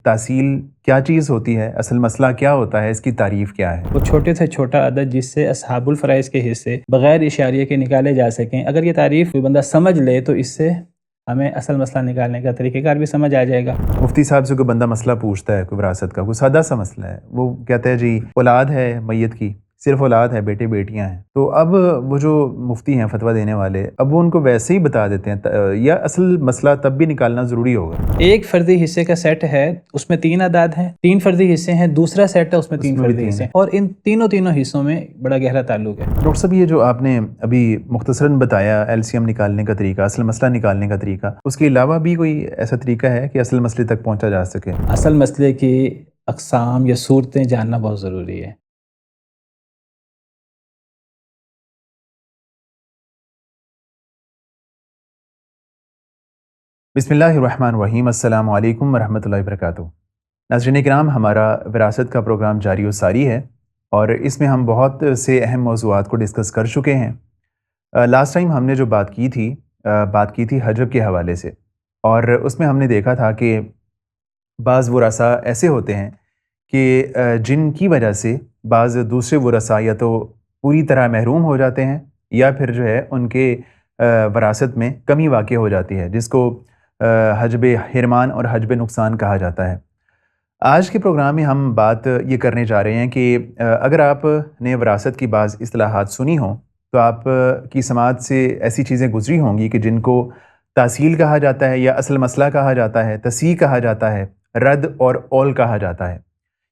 تحصیل کیا چیز ہوتی ہے، اصل مسئلہ کیا ہوتا ہے، اس کی تعریف کیا ہے؟ وہ چھوٹے سے چھوٹا عدد جس سے اصحاب الفرائض کے حصے بغیر اشاریے کے نکالے جا سکیں، اگر یہ تعریف کوئی بندہ سمجھ لے تو اس سے ہمیں اصل مسئلہ نکالنے کا طریقہ کار بھی سمجھ آ جائے گا۔ مفتی صاحب سے کوئی بندہ مسئلہ پوچھتا ہے، کوئی وراثت کا کوئی سادہ سا مسئلہ ہے، وہ کہتا ہے جی اولاد ہے میت کی، صرف اولاد ہے، بیٹے بیٹیاں ہیں، تو اب وہ جو مفتی ہیں فتویٰ دینے والے، اب وہ ان کو ویسے ہی بتا دیتے ہیں یا اصل مسئلہ تب بھی نکالنا ضروری ہوگا؟ ایک فردی حصے کا سیٹ ہے، اس میں 3 اعداد ہیں، 3 فردی حصے ہیں، دوسرا سیٹ ہے اس میں 3 فردی حصے ہیں، اور ان تینوں حصوں میں بڑا گہرا تعلق ہے۔ ڈاکٹر صاحب یہ جو آپ نے ابھی مختصراً بتایا LCM نکالنے کا طریقہ، اصل مسئلہ نکالنے کا طریقہ، اس کے علاوہ بھی کوئی ایسا طریقہ ہے کہ اصل مسئلے تک پہنچا جا سکے؟ اصل مسئلے کی اقسام یا صورتیں جاننا بہت ضروری ہے۔ بسم اللہ الرحمن الرحیم، السلام علیکم ورحمۃ اللہ وبرکاتہ۔ ناظرین کرام، ہمارا وراثت کا پروگرام جاری و ساری ہے اور اس میں ہم بہت سے اہم موضوعات کو ڈسکس کر چکے ہیں۔ لاسٹ ٹائم ہم نے جو بات کی تھی حجب کے حوالے سے، اور اس میں ہم نے دیکھا تھا کہ بعض ورثاء ایسے ہوتے ہیں کہ جن کی وجہ سے بعض دوسرے ورثاء یا تو پوری طرح محروم ہو جاتے ہیں یا پھر جو ہے ان کے وراثت میں کمی واقع ہو جاتی ہے، جس کو حجب حرمان اور حجب نقصان کہا جاتا ہے۔ آج کے پروگرام میں ہم بات یہ کرنے جا رہے ہیں کہ اگر آپ نے وراثت کی بعض اصطلاحات سنی ہوں تو آپ کی سماعت سے ایسی چیزیں گزری ہوں گی کہ جن کو تحصیل کہا جاتا ہے یا اصل مسئلہ کہا جاتا ہے، تصحیح کہا جاتا ہے، رد اور اول کہا جاتا ہے۔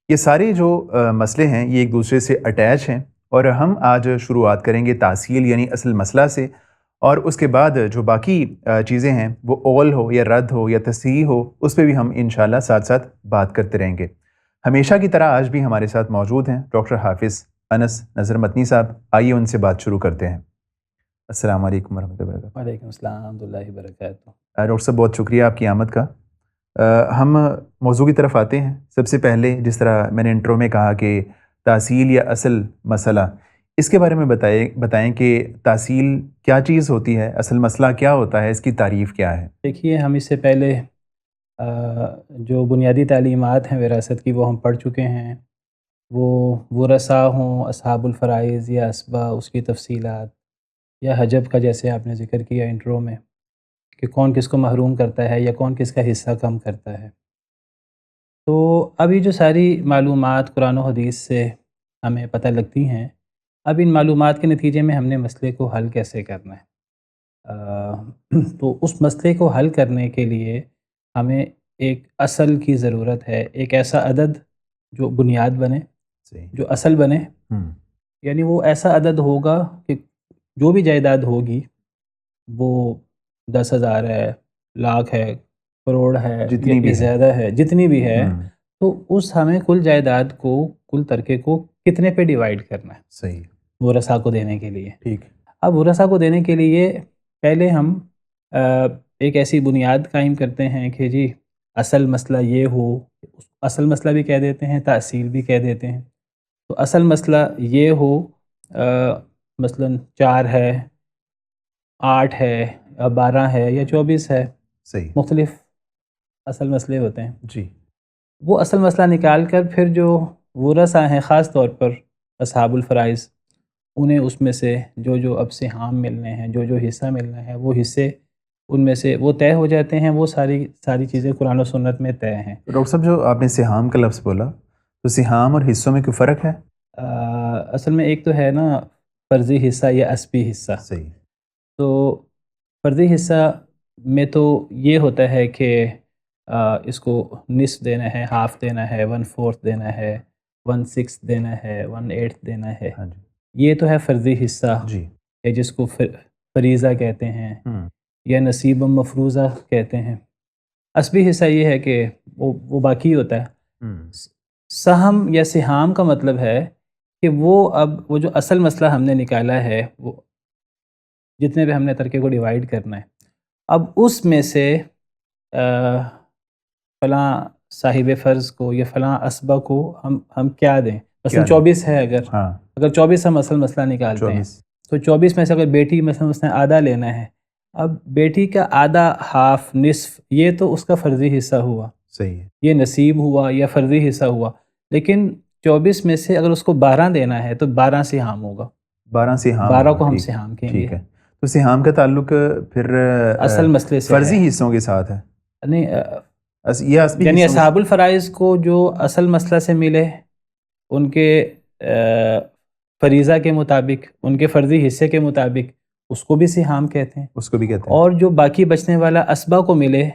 یہ سارے جو مسئلے ہیں یہ ایک دوسرے سے اٹیچ ہیں، اور ہم آج شروعات کریں گے تحصیل یعنی اصل مسئلہ سے، اور اس کے بعد جو باقی چیزیں ہیں وہ اول ہو یا رد ہو یا تصحیح ہو، اس پہ بھی ہم انشاءاللہ ساتھ ساتھ بات کرتے رہیں گے۔ ہمیشہ کی طرح آج بھی ہمارے ساتھ موجود ہیں ڈاکٹر حافظ انس نظر متنی صاحب۔ آئیے ان سے بات شروع کرتے ہیں۔ السلام علیکم ورحمۃ اللہ وبرکاتہ۔ وعلیکم السلام ورحمۃ اللہ وبرکاتہ۔ ڈاکٹر صاحب بہت شکریہ آپ کی آمد کا۔ ہم موضوع کی طرف آتے ہیں۔ سب سے پہلے جس طرح میں نے انٹرو میں کہا کہ تحصیل یا اصل مسئلہ، اس کے بارے میں بتائیں کہ تحصیل کیا چیز ہوتی ہے، اصل مسئلہ کیا ہوتا ہے، اس کی تعریف کیا ہے؟ دیکھیے، ہم اس سے پہلے جو بنیادی تعلیمات ہیں وراثت کی وہ ہم پڑھ چکے ہیں، وہ ورثاء ہوں، اصحاب الفرائض یا اسبا، اس کی تفصیلات، یا حجب کا جیسے آپ نے ذکر کیا انٹرو میں کہ کون کس کو محروم کرتا ہے یا کون کس کا حصہ کم کرتا ہے۔ تو ابھی جو ساری معلومات قرآن و حدیث سے ہمیں پتہ لگتی ہیں، اب ان معلومات کے نتیجے میں ہم نے مسئلے کو حل کیسے کرنا ہے۔ تو اس مسئلے کو حل کرنے کے لیے ہمیں ایک اصل کی ضرورت ہے، ایک ایسا عدد جو بنیاد بنے، جو اصل بنے، یعنی وہ ایسا عدد ہوگا کہ جو بھی جائیداد ہوگی وہ 10,000 ہے، لاکھ ہے، کروڑ ہے، جتنی بھی زیادہ ہے، جتنی بھی ہے، تو اس ہمیں کل جائیداد کو، کل ترکے کو کتنے پہ ڈیوائیڈ کرنا ہے صحیح ورثاء کو دینے کے لیے۔ ٹھیک۔ اب ورثاء کو دینے کے لیے پہلے ہم ایک ایسی بنیاد قائم کرتے ہیں کہ جی اصل مسئلہ یہ ہو، اصل مسئلہ بھی کہہ دیتے ہیں، تحصیل بھی کہہ دیتے ہیں۔ تو اصل مسئلہ یہ ہو، مثلا 4 ہے، 8 ہے، 12 ہے یا 24 ہے، صحیح، مختلف اصل مسئلے ہوتے ہیں۔ جی، وہ اصل مسئلہ نکال کر پھر جو ورثاء ہیں، خاص طور پر اصحاب الفرائض، انہیں اس میں سے جو اب سہام ملنے ہیں، جو حصہ ملنا ہے، وہ حصے ان میں سے وہ طے ہو جاتے ہیں۔ وہ ساری چیزیں قرآن و سنت میں طے ہیں۔ ڈاکٹر صاحب جو آپ نے سہام کا لفظ بولا، تو سہام اور حصوں میں کوئی فرق ہے؟ اصل میں ایک تو ہے نا فرضی حصہ یا اسبی حصہ۔ صحیح۔ تو فرضی حصہ میں تو یہ ہوتا ہے کہ اس کو نصف دینا ہے، ہاف دینا ہے، 1/4 دینا ہے، 1/6 دینا ہے، 1/8 دینا ہے۔ ہاں جی، یہ تو ہے فرضی حصہ، جی، یا جس کو فریضہ کہتے ہیں یا نصیب مفروضہ کہتے ہیں۔ اسبی حصہ یہ ہے کہ وہ باقی ہوتا ہے۔ سہم یا سہام کا مطلب ہے کہ وہ جو اصل مسئلہ ہم نے نکالا ہے، وہ جتنے بھی ہم نے ترکے کو ڈیوائیڈ کرنا ہے، اب اس میں سے فلاں صاحب فرض کو یا فلاں اسبہ کو ہم کیا دیں۔ مثلا 24 ہے، اگر 24 ہم اصل مسئلہ نکالتے ہیں تو 24 میں سے اگر بیٹی مثلا اس نے آدھا لینا ہے، اب بیٹی کا آدھا، ہاف، نصف، یہ تو اس کا فرضی حصہ ہوا۔ صحیح ہے. یہ نصیب ہوا یا فرضی حصہ ہوا. لیکن 24 میں سے اگر اس کو 12 دینا ہے تو 12 سہام ہوگا. 12 سہام 12 ہوگا. کو ہم ٹھیک سہام کہیں گے. ٹھیک ہے. تو سہام کا تعلق پھر اصل مسئلے سے فرضی حصوں کے ساتھ ہے. نہیں یہ اسبی یعنی حصوں اصحاب الفرائض کو جو اصل مسئلہ سے ملے ان کے فریضہ کے مطابق، ان کے فرضی حصے کے مطابق، اس کو بھی سہام کہتے ہیں. اس کو بھی کہتے ہیں. اور جو باقی بچنے والا اسبا کو ملے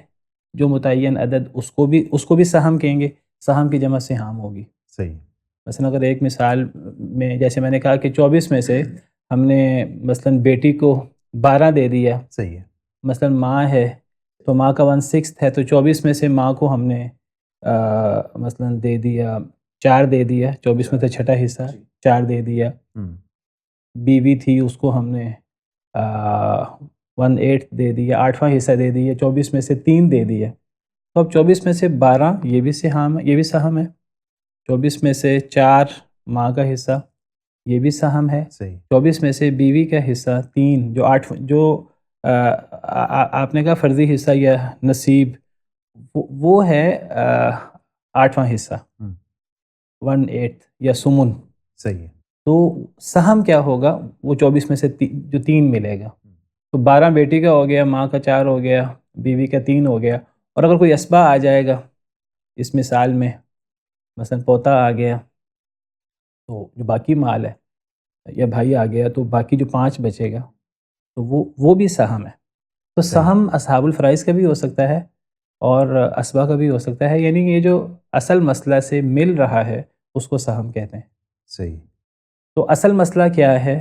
جو متعین عدد، اس کو بھی سہم کہیں گے. سہم کی جمع سہام ہوگی. صحیح. مثلا اگر ایک مثال میں جیسے میں نے کہا کہ 24 میں سے ہم نے مثلا بیٹی کو 12 دے دیا. صحیح ہے. مثلا ماں ہے تو ماں کا 1/6 ہے، تو 24 میں سے ماں کو ہم نے مثلا دے دیا 4 دے دیا. 24 میں سے چھٹا حصہ 4 دے دیا. بیوی تھی اس کو ہم نے 1/8 دے دیا، 8واں حصہ دے دیا. 24 میں سے 3 دے دیا. تو اب 24 میں سے 12 یہ بھی سہام ہے، یہ بھی سہم ہے. 24 میں سے 4 ماں کا حصہ یہ بھی سہم ہے. صحیح. 24 میں سے بیوی کا حصہ 3 جو 8 جو آپ نے کہا فرضی حصہ یا نصیب، وہ ہے 8واں حصہ 1/8 یا سمن. صحیح ہے. تو سہم کیا ہوگا؟ وہ 24 میں سے جو 3 ملے گا. تو 12 بیٹی کا ہو گیا، ماں کا 4 ہو گیا، بیوی کا 3 ہو گیا. اور اگر کوئی اسبا آ جائے گا اس مثال میں، مثلا پوتا آ گیا تو جو باقی مال ہے، یا بھائی آ گیا تو باقی جو 5 بچے گا تو وہ بھی سہم ہے. تو سہم اصحاب الفرائض کا بھی ہو سکتا ہے اور اسبا کا بھی ہو سکتا ہے. یعنی یہ جو اصل مسئلہ سے مل رہا ہے اس کو سہم کہتے ہیں. صحیح. تو اصل مسئلہ کیا ہے؟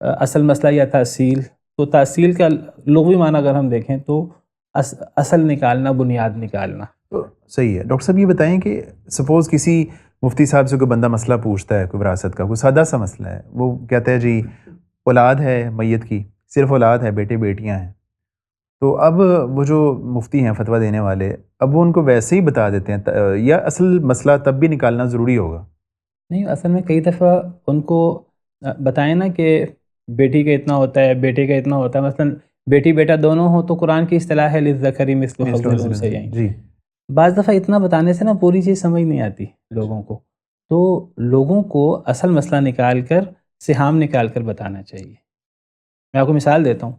اصل مسئلہ یا تحصیل. تو تحصیل کا لغوی معنی اگر ہم دیکھیں تو اصل نکالنا، بنیاد نکالنا. صحیح ہے. ڈاکٹر صاحب یہ بتائیں کہ سپوز کسی مفتی صاحب سے کوئی بندہ مسئلہ پوچھتا ہے، کوئی وراثت کا کوئی سادہ سا مسئلہ ہے، وہ کہتا ہے جی اولاد ہے میت کی، صرف اولاد ہے، بیٹے بیٹیاں ہیں. تو اب وہ جو مفتی ہیں فتویٰ دینے والے، اب وہ ان کو ویسے ہی بتا دیتے ہیں یا اصل مسئلہ تب بھی نکالنا ضروری ہوگا؟ نہیں، اصل میں کئی دفعہ ان کو بتائیں نا کہ بیٹی کا اتنا ہوتا ہے، بیٹے کا اتنا ہوتا ہے. مثلا بیٹی بیٹا دونوں ہوں تو قرآن کی اصطلاح ہے للذکر مثل حظ الانثیین. جی. بعض دفعہ اتنا بتانے سے نا پوری چیز سمجھ نہیں آتی لوگوں کو. تو لوگوں کو اصل مسئلہ نکال کر سہام نکال کر بتانا چاہیے. میں آپ کو مثال دیتا ہوں.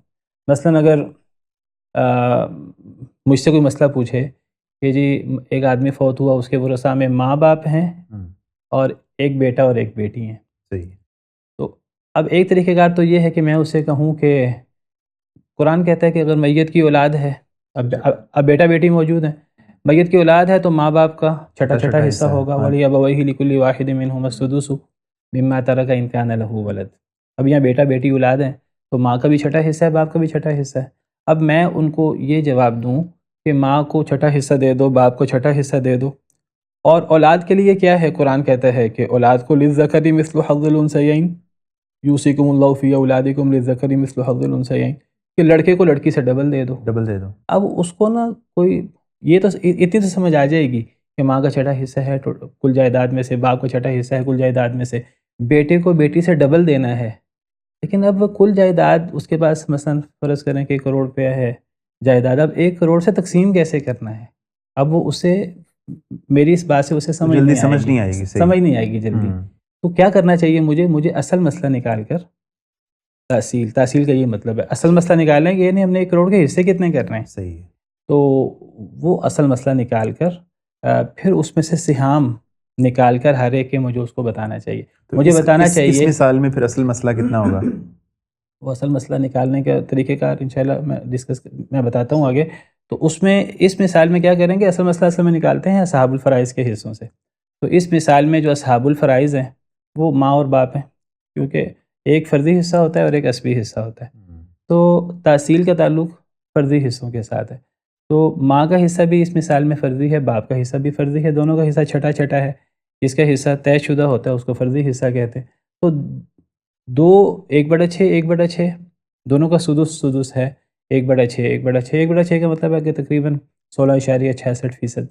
مثلا اگر مجھ سے کوئی مسئلہ پوچھے کہ جی ایک آدمی فوت ہوا، اس کے ورثاء میں ماں باپ ہیں اور ایک بیٹا اور ایک بیٹی ہیں. صحیح. تو اب ایک طریقہ کار تو یہ ہے کہ میں اسے کہوں کہ قرآن کہتا ہے کہ اگر میت کی اولاد ہے، اب بیٹا بیٹی موجود ہیں، میت کی اولاد ہے تو ماں باپ کا چھٹا حصہ ہوگا. وَلِأَبَوَيْهِ لِكُلِّ وَاحِدٍ مِّنْهُمَا السُّدُسُ مِمَّا تَرَكَ إِن كَانَ لَهُ وَلَدٌ. اب یہاں بیٹا بیٹی اولاد ہیں تو ماں کا بھی چھٹا حصہ ہے، باپ کا بھی چھٹا حصہ ہے. اب میں ان کو یہ جواب دوں کہ ماں کو چھٹا حصہ دے دو، باپ کو چھٹا حصہ دے دو. اور اولاد کے لیے کیا ہے؟ قرآن کہتا ہے کہ اولاد کو للذکر مثل حظ الانثیین یوصیکم اللہ فی اولادکم للذکر مثل حظ الانثیین، کہ لڑکے کو لڑکی سے ڈبل دے دو. اب اس کو نا کوئی یہ تو اتنی تو سمجھ آ جائے گی کہ ماں کا چھٹا حصہ ہے کل جائیداد میں سے، باپ کا چھٹا حصہ ہے کل جائیداد میں سے، بیٹے کو بیٹی سے ڈبل دینا ہے. لیکن اب کل جائیداد اس کے پاس مثلا فرض کریں کہ 1 کروڑ روپیہ ہے جائیداد، اب 1 کروڑ سے تقسیم کیسے کرنا ہے؟ اب وہ اسے میری اس بات سے اسے سمجھ نہیں آئے گی جلدی. تو کیا کرنا چاہیے مجھے اصل مسئلہ نکال کر تحصیل کا یہ مطلب ہے اصل مسئلہ نکالیں گے، یہ نہیں ہم نے 1 کروڑ کے حصے کتنے کرنے ہیں. صحیح. تو وہ اصل مسئلہ نکال کر پھر اس میں سے سہام نکال کر ہر ایک کے مجھے اس کو بتانا چاہیے. مجھے بتانا چاہیے اس مثال میں پھر اصل مسئلہ کتنا ہوگا؟ وہ اصل مسئلہ نکالنے کا طریقہ کار انشاءاللہ میں بتاتا ہوں آگے. تو اس میں اس مثال میں کیا کریں گے؟ اصل مسئلہ اصل میں نکالتے ہیں اصحاب الفرائض کے حصوں سے. تو اس مثال میں جو اصحاب الفرائض ہیں وہ ماں اور باپ ہیں، کیونکہ ایک فرضی حصہ ہوتا ہے اور ایک اسبی حصہ ہوتا ہے. تو تحصیل کا تعلق فرضی حصوں کے ساتھ ہے. تو ماں کا حصہ بھی اس مثال میں فرضی ہے، باپ کا حصہ بھی فرضی ہے، دونوں کا حصہ چھٹا چھٹا ہے. جس کا حصہ طے شدہ ہوتا ہے اس کو فرضی حصہ کہتے ہیں. تو 1/6 1/6 دونوں کا سدس ہے. 1/6 1/6 1/6 کا مطلب ہے کہ تقریباً 16.66%.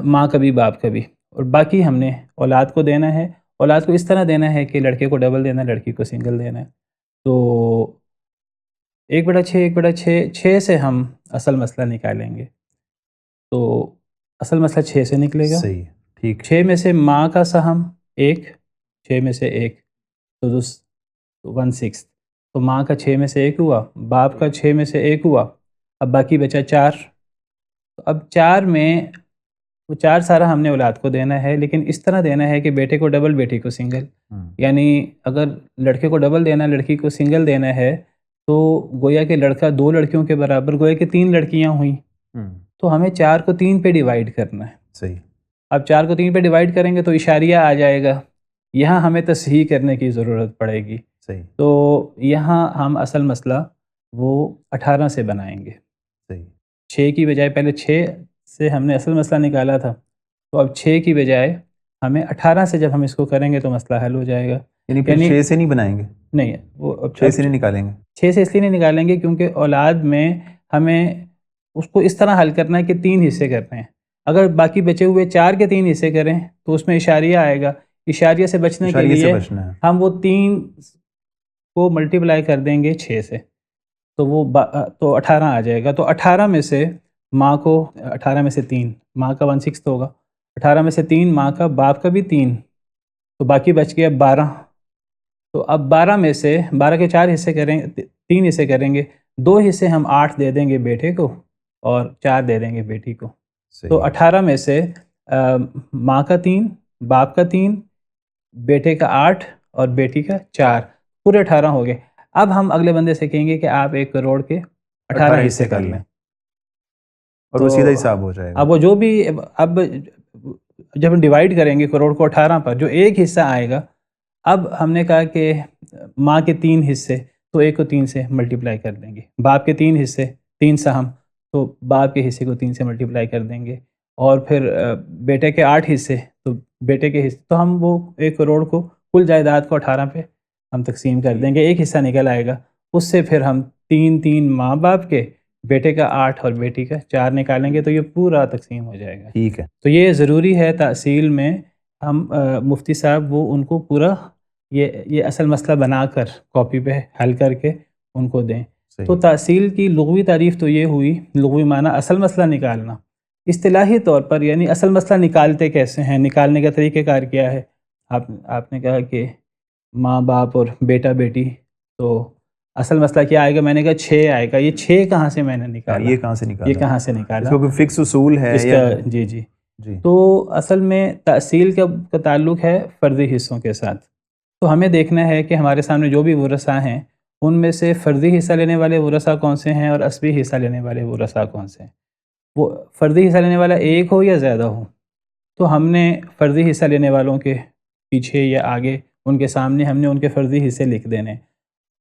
ماں کا بھی باپ کا بھی. اور باقی ہم نے اولاد کو دینا ہے. اولاد کو اس طرح دینا ہے کہ لڑکے کو ڈبل دینا ہے، لڑکی کو سنگل دینا ہے. تو 1/6 1/6 سے ہم اصل مسئلہ نکالیں گے. تو اصل مسئلہ 6 سے نکلے گا. صحیح. ٹھیک. 6 میں سے ماں کا سہم 1، 6 میں سے 1 سدس 1/6. تو ماں کا 6 میں سے 1 ہوا، باپ کا 6 میں سے 1 ہوا، اب باقی بچا 4. تو اب 4 میں وہ 4 سارا ہم نے اولاد کو دینا ہے، لیکن اس طرح دینا ہے کہ بیٹے کو ڈبل بیٹی کو سنگل. یعنی اگر لڑکے کو ڈبل دینا لڑکی کو سنگل دینا ہے تو گویا کہ لڑکا 2 لڑکیوں کے برابر، گویا کہ 3 لڑکیاں ہوئیں. تو ہمیں 4 کو 3 پہ ڈیوائیڈ کرنا ہے. صحیح. اب 4 کو 3 پہ ڈیوائیڈ کریں گے تو اشاریہ آ جائے گا، یہاں ہمیں تصحیح کرنے کی ضرورت پڑے گی. صحیح. تو یہاں ہم اصل مسئلہ وہ 18 سے بنائیں گے. صحیح. 6 کی بجائے پہلے 6 سے ہم نے اصل مسئلہ نکالا تھا، تو اب 6 کی بجائے ہمیں 18 سے جب ہم اس کو کریں گے تو مسئلہ حل ہو جائے گا. یعنی پھر 6 سے نہیں بنائیں گے؟ نہیں، وہ 6 سے نہیں نکالیں گے. 6 سے اس لیے نہیں نکالیں گے کیونکہ اولاد میں ہمیں اس کو اس طرح حل کرنا ہے کہ 3 حصے کرنے ہیں. اگر باقی بچے ہوئے 4 کے 3 حصے کریں تو اس میں اشاریہ آئے گا. اشاریہ سے بچنے کے لیے ہم وہ 3 کو ملٹیپلائی کر دیں گے 6 سے، تو وہ تو 18 آ جائے گا. تو 18 میں سے ماں کو 18 میں سے 3 ماں کا 1/6 ہوگا، 18 میں سے 3 ماں کا، باپ کا بھی 3، تو باقی بچ گیا 12. تو اب 12 میں سے 12 کے 4 حصے کریں، 3 حصے کریں گے، 2 حصے ہم 8 دے دیں گے بیٹے کو اور 4 دے دیں گے بیٹی کو. تو 18 میں سے ماں کا 3، باپ کا 3، بیٹے کا 8 اور بیٹی کا 4، پورے 18 ہو گئے. اب ہم اگلے بندے سے کہیں گے کہ آپ 1 کروڑ کے 18 حصے کر لیں، اور وہ سیدھا حساب ہو جائے گا. اب وہ جو بھی اب جب ہم ڈیوائیڈ کریں گے کروڑ کو 18 پر، جو ایک حصہ آئے گا، اب ہم نے کہا کہ ماں کے 3 حصے، تو 1 کو 3 سے ملٹیپلائی کر دیں گے. باپ کے 3 حصے، 3 سہم، تو باپ کے حصے کو 3 سے ملٹیپلائی کر دیں گے. اور پھر بیٹے کے 8 حصے، تو بیٹے کے حصے، تو ہم وہ 1 کروڑ کو کل جائیداد کو 18 پہ ہم تقسیم کر دیں گے. ایک حصہ نکل آئے گا، اس سے پھر ہم 3 ماں باپ کے، بیٹے کا 8 اور بیٹی کا 4 نکالیں گے، تو یہ پورا تقسیم ہو جائے گا. ٹھیک ہے. تو یہ ضروری ہے تحصیل میں ہم مفتی صاحب وہ ان کو پورا یہ اصل مسئلہ بنا کر کاپی پہ حل کر کے ان کو دیں. تو تحصیل کی لغوی تعریف تو یہ ہوئی، لغوی معنی اصل مسئلہ نکالنا. اصطلاحی طور پر یعنی اصل مسئلہ نکالتے کیسے ہیں، نکالنے کا طریقہ کار کیا ہے. آپ نے کہا کہ ماں باپ اور بیٹا بیٹی، تو اصل مسئلہ کیا آئے گا؟ میں نے کہا 6 آئے گا. یہ 6 کہاں سے میں نے نکالا؟ یہ کہاں سے نکالا؟ یہ کہاں سے نکالا؟ اس کا کوئی فکس اصول ہے اس کا؟ جی. تو اصل میں تحصیل کا تعلق ہے فردی حصوں کے ساتھ. تو ہمیں دیکھنا ہے کہ ہمارے سامنے جو بھی ورثاء ہیں ان میں سے فردی حصہ لینے والے ورثاء کون سے ہیں اور عصبی حصہ لینے والے ورثاء کون سے ہیں. وہ فردی حصہ لینے والا ایک ہو یا زیادہ ہو، تو ہم نے فردی حصہ لینے والوں کے پیچھے یا آگے ان کے سامنے ہم نے ان کے فردی حصے لکھ دینے.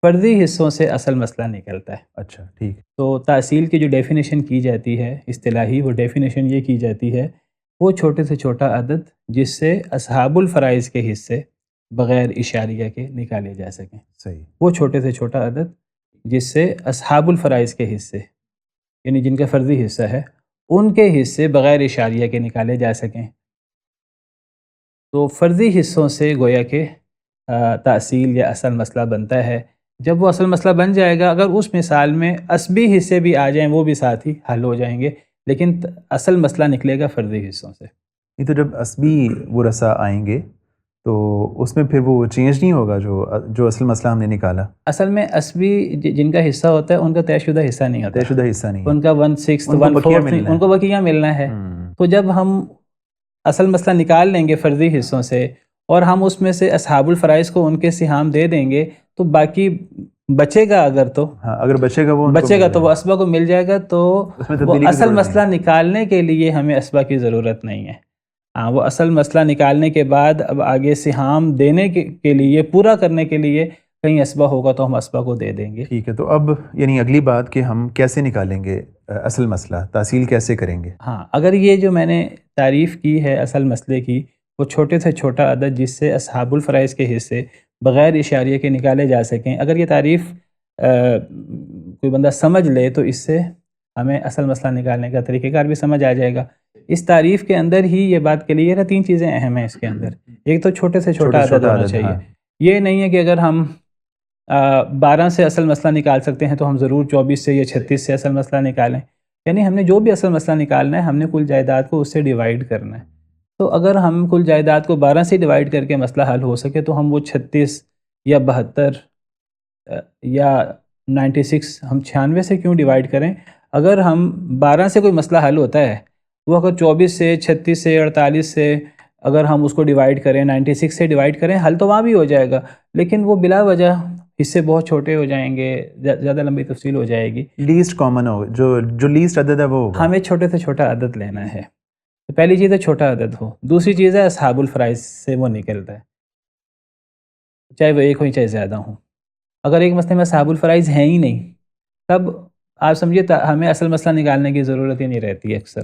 فردی حصوں سے اصل مسئلہ نکلتا ہے. اچھا ٹھیک. تو تحصیل کی جو ڈیفینیشن کی جاتی ہے اصطلاحی، وہ ڈیفینیشن یہ کی جاتی ہے، وہ چھوٹے سے چھوٹا عدد جس سے اصحاب الفرائض کے حصے بغیر اشاریہ کے نکالے جا سکیں. صحیح. وہ چھوٹے سے چھوٹا عدد جس سے اصحاب الفرائض کے حصے، یعنی جن کا فرضی حصہ ہے، ان کے حصے بغیر اشاریہ کے نکالے جا سکیں. تو فرضی حصوں سے گویا کہ تحصیل یا اصل مسئلہ بنتا ہے. جب وہ اصل مسئلہ بن جائے گا، اگر اس مثال میں عصبی حصے بھی آ جائیں وہ بھی ساتھ ہی حل ہو جائیں گے، لیکن اصل مسئلہ نکلے گا فرضی حصوں سے. یہ تو جب عصبی ورثاء آئیں گے تو اس میں پھر وہ چینج نہیں ہوگا جو اصل مسئلہ ہم نے نکالا. اصل میں عصبی جن کا حصہ ہوتا ہے ان کا طے شدہ حصہ نہیں ہوتا. طے شدہ حصہ نہیں، ان کا 1/6 1/4 ان کو بقیہ ملنا ہے. تو جب ہم اصل مسئلہ نکال لیں گے فرضی حصوں سے اور ہم اس میں سے اصحاب الفرائض کو ان کے سہام دے دیں گے، تو باقی بچے گا، اگر بچے گا تو وہ اسبا کو مل جائے گا. تو وہ اصل مسئلہ نکالنے کے لیے ہمیں اسبا کی ضرورت نہیں ہے. وہ اصل مسئلہ نکالنے کے بعد اب آگے سہام دینے کے لیے، پورا کرنے کے لیے کہیں اسبا ہوگا تو ہم اسبا کو دے دیں گے. ٹھیک ہے. تو اب یعنی اگلی بات کہ ہم کیسے نکالیں گے اصل مسئلہ، تحصیل کیسے کریں گے؟ اگر یہ جو میں نے تعریف کی ہے اصل مسئلے کی، وہ چھوٹے سے چھوٹا عدد جس سے اصحاب الفرائض کے حصے بغیر اشاریہ کے نکالے جا سکیں، اگر یہ تعریف کوئی بندہ سمجھ لے تو اس سے ہمیں اصل مسئلہ نکالنے کا طریقہ کار بھی سمجھ آ جائے گا. اس تعریف کے اندر ہی یہ بات کلیئر ہے. 3 چیزیں اہم ہیں اس کے اندر. ایک تو چھوٹے سے چھوٹا عدد ہونا چاہیے. یہ نہیں ہے کہ اگر ہم 12 سے اصل مسئلہ نکال سکتے ہیں تو ہم ضرور 24 سے یا 36 سے اصل مسئلہ نکالیں. یعنی ہم نے جو بھی اصل مسئلہ نکالنا ہے ہم نے کل جائیداد کو اس سے ڈیوائڈ کرنا ہے. تو اگر ہم کل جائیداد کو 12 سے ڈیوائڈ کر کے مسئلہ حل ہو سکے تو ہم وہ 36 یا 72 یا 96 ہم 96 سے کیوں ڈیوائڈ کریں؟ اگر ہم 12 سے کوئی مسئلہ حل ہوتا ہے وہ اگر 24 سے 36 سے 48 سے اگر ہم اس کو ڈیوائڈ کریں 96 سے ڈیوائڈ کریں حل تو وہاں بھی ہو جائے گا، لیکن وہ بلا وجہ حصے بہت چھوٹے ہو جائیں گے، زیادہ لمبی تفصیل ہو جائے گی. لیسٹ کامن ہوگا، جو لیسٹ عدد ہے وہ ہوگا. ہمیں چھوٹے سے چھوٹا عدد لینا ہے. تو پہلی چیز ہے چھوٹا عدد ہو، دوسری چیز ہے اصحاب الفرائض سے وہ نکلتا ہے، چاہے وہ ایک ہو چاہے زیادہ ہوں. اگر ایک مسئلے میں اصحاب الفرائض ہیں ہی نہیں تب آپ سمجھیے ہمیں اصل مسئلہ نکالنے کی ضرورت ہی نہیں رہتی ہے. اکثر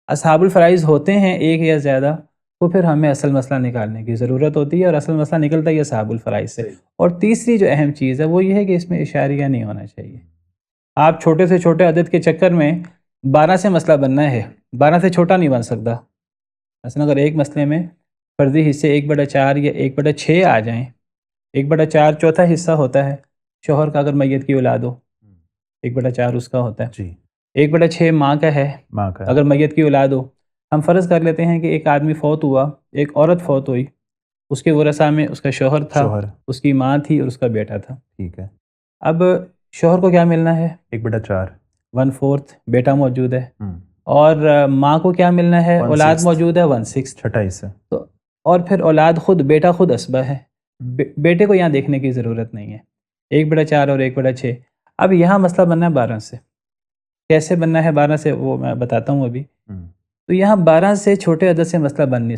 اصحاب الفرائض ہوتے ہیں ایک یا زیادہ تو پھر ہمیں اصل مسئلہ نکالنے کی ضرورت ہوتی ہے، اور اصل مسئلہ نکلتا ہے اصحاب الفرائض سے. اور تیسری جو اہم چیز ہے وہ یہ ہے کہ اس میں اشاریہ نہیں ہونا چاہیے. آپ چھوٹے سے چھوٹے عدد کے چکر میں 12 سے مسئلہ بننا ہے، 12 سے چھوٹا نہیں بن سکتا. مثلا اگر ایک مسئلے میں فرضی حصے 1/4 یا 1/6 آ جائیں، 1/4 چوتھا حصہ ہوتا ہے شوہر کا اگر میت کی اولاد ہو، 1/4 اس کا ہوتا ہے. جی 1/6 ماں کا ہے اگر میت کی اولاد ہو. ہم فرض کر لیتے ہیں کہ ایک آدمی فوت ہوا، ایک عورت فوت ہوئی، اس کے ورثاء میں اس کا شوہر تھا، اس کی ماں تھی اور اس کا بیٹا تھا. ٹھیک ہے. اب شوہر کو کیا ملنا ہے؟ 1/4 1/4. بیٹا موجود ہے. اور ماں کو کیا ملنا ہے؟ اولاد موجود ہے 1/6 چھٹا حصہ. تو اور پھر اولاد خود بیٹا خود اسبہ ہے، بیٹے کو یہاں دیکھنے کی ضرورت نہیں ہے. 1/4 اور 1/6. اب یہاں مسئلہ بننا ہے 12 سے. کیسے بننا ہے 12 سے وہ میں بتاتا ہوں ابھی. تو یہاں 12 سے چھوٹے عدد سے مسئلہ بن نہیں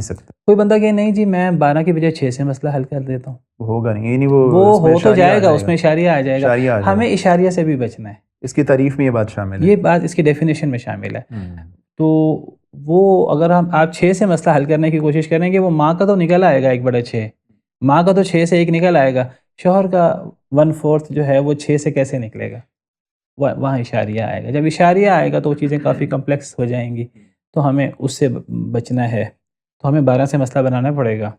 سکتا. کوئی بندہ کہ نہیں جی میں 12 کی بجائے 6 سے مسئلہ حل کر دیتا ہوں، ہوگا نہیں، یعنی وہ ہو تو جائے گا، اس میں اشاریہ آ جائے گا. ہمیں اشاریہ سے بھی بچنا ہے. اس کی تعریف میں یہ بات شامل ہے، یہ بات اس کی ڈیفینیشن میں شامل ہے. تو وہ اگر آپ 6 سے مسئلہ حل کرنے کی کوشش کریں گے وہ ماں کا تو نکل آئے گا 1/6، ماں کا تو 6 سے 1 نکل آئے گا، شوہر کا 1/4 جو ہے وہ 6 سے کیسے نکلے گا؟ وہاں اشاریہ آئے گا. جب اشاریہ آئے گا تو وہ چیزیں کافی کمپلیکس ہو جائیں گی، تو ہمیں اس سے بچنا ہے. تو ہمیں 12 سے مسئلہ بنانا پڑے گا.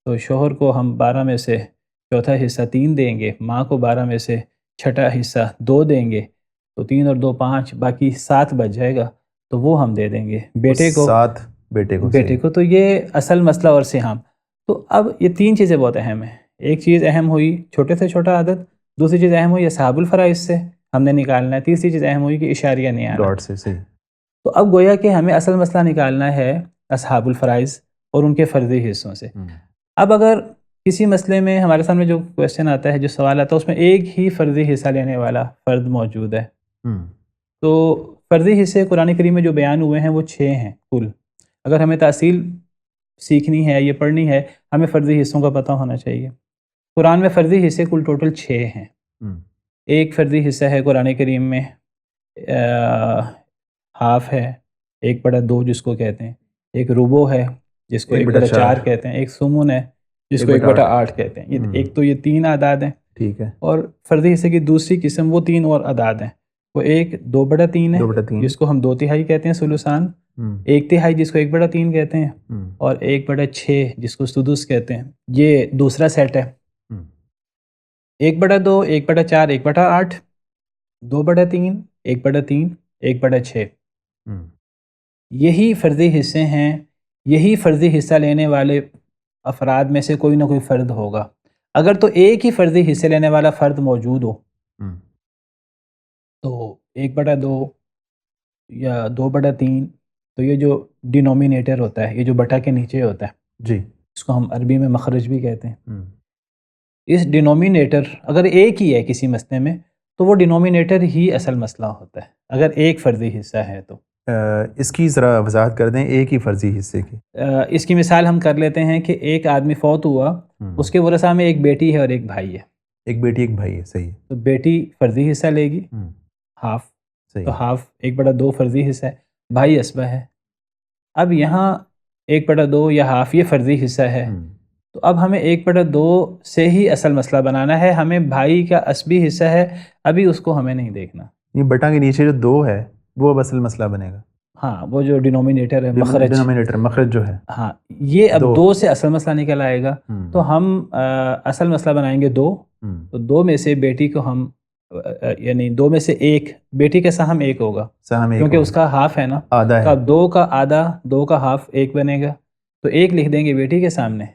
تو شوہر کو ہم 12 میں سے چوتھا حصہ 3 دیں گے، ماں کو 12 میں سے چھٹا حصہ 2 دیں گے، تو 3 اور 2 5، باقی 7 بچ جائے گا تو وہ ہم دے دیں گے بیٹے کو. 7 بیٹے کو. تو یہ اصل مسئلہ اور سہام. تو اب یہ 3 چیزیں بہت اہم ہیں. ایک چیز اہم ہوئی چھوٹے سے چھوٹا عدد، دوسری چیز اہم ہوئی اصحاب الفرائض سے ہم نے نکالنا ہے، تیسری چیز اہم ہوئی کہ اشاریہ نہیں آنا. ڈاٹ سے صحیح. تو اب گویا کہ ہمیں اصل مسئلہ نکالنا ہے اصحاب الفرائض اور ان کے فرضی حصوں سے. اب اگر کسی مسئلے میں ہمارے سامنے جو کویسچن آتا ہے، جو سوال آتا ہے، اس میں ایک ہی فرضی حصہ لینے والا فرد موجود ہے، تو فرضی حصے قرآن کریم میں جو بیان ہوئے ہیں وہ 6 ہیں کل. اگر ہمیں تاصیل سیکھنی ہے، یہ پڑھنی ہے، ہمیں فرضی حصوں کا پتہ ہونا چاہیے. قرآن میں فرضی حصے کل ٹوٹل 6 ہیں. ایک فرضی حصہ ہے قرآن کریم میں ہاف ہے، 1/2 جس کو کہتے ہیں، ایک ربع ہے جس کو 1/4 کہتے ہیں، ایک سمن ہے جس کو 1/8 کہتے ہیں. ایک تو یہ 3 اعداد ہیں. ٹھیک ہے. اور فرضی حصے کی دوسری قسم وہ 3 اور اعداد ہیں. وہ ایک 2/3 ہے جس کو ہم 2/3 کہتے ہیں ثلثان، 1/3 جس کو 1/3 کہتے ہیں، اور 1/6 جس کو سدس کہتے ہیں. یہ دوسرا سیٹ ہے. 1/2 1/4 1/8 2/3 1/3 1/6. یہی فرضی حصے ہیں. یہی فرضی حصہ لینے والے افراد میں سے کوئی نہ کوئی فرد ہوگا. اگر تو ایک ہی فرضی حصے لینے والا فرد موجود ہو تو 1/2 یا 2/3، تو یہ جو ڈینومینیٹر ہوتا ہے، یہ جو بٹا کے نیچے ہوتا ہے، جی، اس کو ہم عربی میں مخرج بھی کہتے ہیں. اس ڈینومینیٹر اگر ایک ہی ہے کسی مسئلے میں تو وہ ڈینومینیٹر ہی اصل مسئلہ ہوتا ہے اگر ایک فرضی حصہ ہے تو. اس کی ذرا وضاحت کر دیں ایک ہی فرضی حصے کی. اس کی مثال ہم کر لیتے ہیں کہ ایک آدمی فوت ہوا، اس کے ورثاء میں ایک بیٹی ہے اور ایک بھائی ہے. ایک بیٹی ایک بھائی ہے، صحیح. تو بیٹی فرضی حصہ لے گی ہاف، تو ہاف 1/2 فرضی حصہ ہے، بھائی اسبہ ہے. اب یہاں 1/2 یا ہاف یہ فرضی حصہ ہے، تو اب ہمیں 1/2 سے ہی اصل مسئلہ بنانا ہے. ہمیں بھائی کا اسبی حصہ ہے، ابھی اس کو ہمیں نہیں دیکھنا. یہ بٹا کے نیچے جو 2 ہے وہ اب اصل مسئلہ بنے گا. ہاں، وہ جو ڈینومینیٹر ہے، مخرج جو ہے، ہاں، یہ اب 2 سے اصل مسئلہ نکل آئے گا. تو ہم اصل مسئلہ بنائیں گے 2، تو 2 میں سے بیٹی کو ہم یعنی دو میں سے ایک، بیٹی کا سہم ایک ہوگا سہم ایک کیونکہ اس ہوگا، کا ہاف ہے نا، آدھا تو ہے، اب دو کا آدھا، دو کا ہاف ایک بنے گا، تو ایک لکھ دیں گے بیٹی کے سامنے،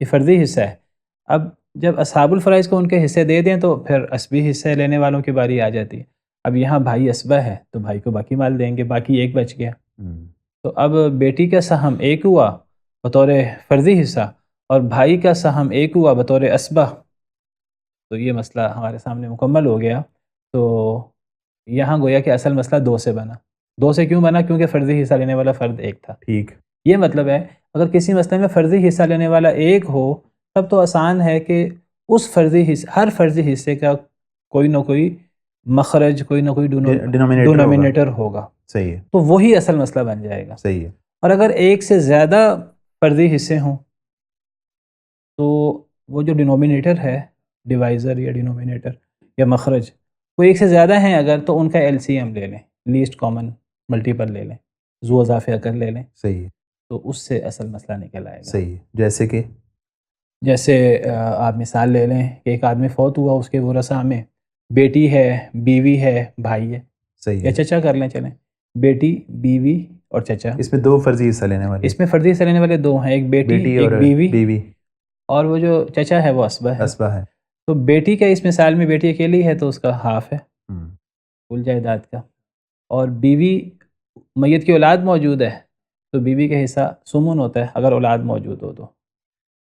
یہ فرضی حصہ ہے۔ اب جب اصحاب الفرائض کو ان کے حصے دے دیں تو پھر عصبی حصہ لینے والوں کی باری آ جاتی ہے۔ اب یہاں بھائی عصبہ ہے تو بھائی کو باقی مال دیں گے، باقی ایک بچ گیا، تو اب بیٹی کا سہم ایک ہوا بطور فرضی حصہ اور بھائی کا سہم ایک ہوا بطور عصبہ، تو یہ مسئلہ ہمارے سامنے مکمل ہو گیا۔ تو یہاں گویا کہ اصل مسئلہ دو سے بنا۔ دو سے کیوں بنا؟ کیونکہ فرضی حصہ لینے والا فرد ایک تھا۔ ٹھیک، یہ مطلب ہے اگر کسی مسئلے میں فرضی حصہ لینے والا ایک ہو تب تو آسان ہے کہ اس فرضی حصہ، ہر فرضی حصے کا کوئی نہ کوئی مخرج، کوئی نہ کوئی ڈینومینیٹر ہوگا، صحیح ہے، تو وہی اصل مسئلہ بن جائے گا۔ صحیح ہے، اور اگر ایک سے زیادہ فرضی حصے ہوں تو وہ جو ڈینومینیٹر ہے، ڈیوائزر یا ڈینومینیٹر یا مخرج، وہ ایک سے زیادہ ہیں اگر، تو ان کا ایل سی ایم لے لیں، لیسٹ کامن ملٹیپل لے لیں، ذو اضافہ کر لے لیں، صحیح ہے، تو اس سے اصل مسئلہ نکل آئے گا۔ صحیح ہے، جیسے کہ جیسے آپ مثال لے لیں کہ ایک آدمی فوت ہوا، اس کے ورثاء میں بیٹی ہے، بیوی ہے، بھائی ہے، صحیح یا ہے، چچا کر لیں، چلیں بیٹی، بیوی اور چچا۔ اس میں دو فرضی حصہ لینے والے، اس میں فرضی حصہ لینے والے دو ہیں، ایک بیٹی بیٹی ایک اور بیوی، بیوی، اور وہ جو چچا ہے وہ عصبہ ہے۔ اسبہ ہے، تو بیٹی کا اس مثال میں بیٹی اکیلی ہے تو اس کا ہاف ہے ہم، کل جائیداد کا، اور بیوی، میت کی اولاد موجود ہے تو بیوی کا حصہ سمن ہوتا ہے اگر اولاد موجود ہو تو۔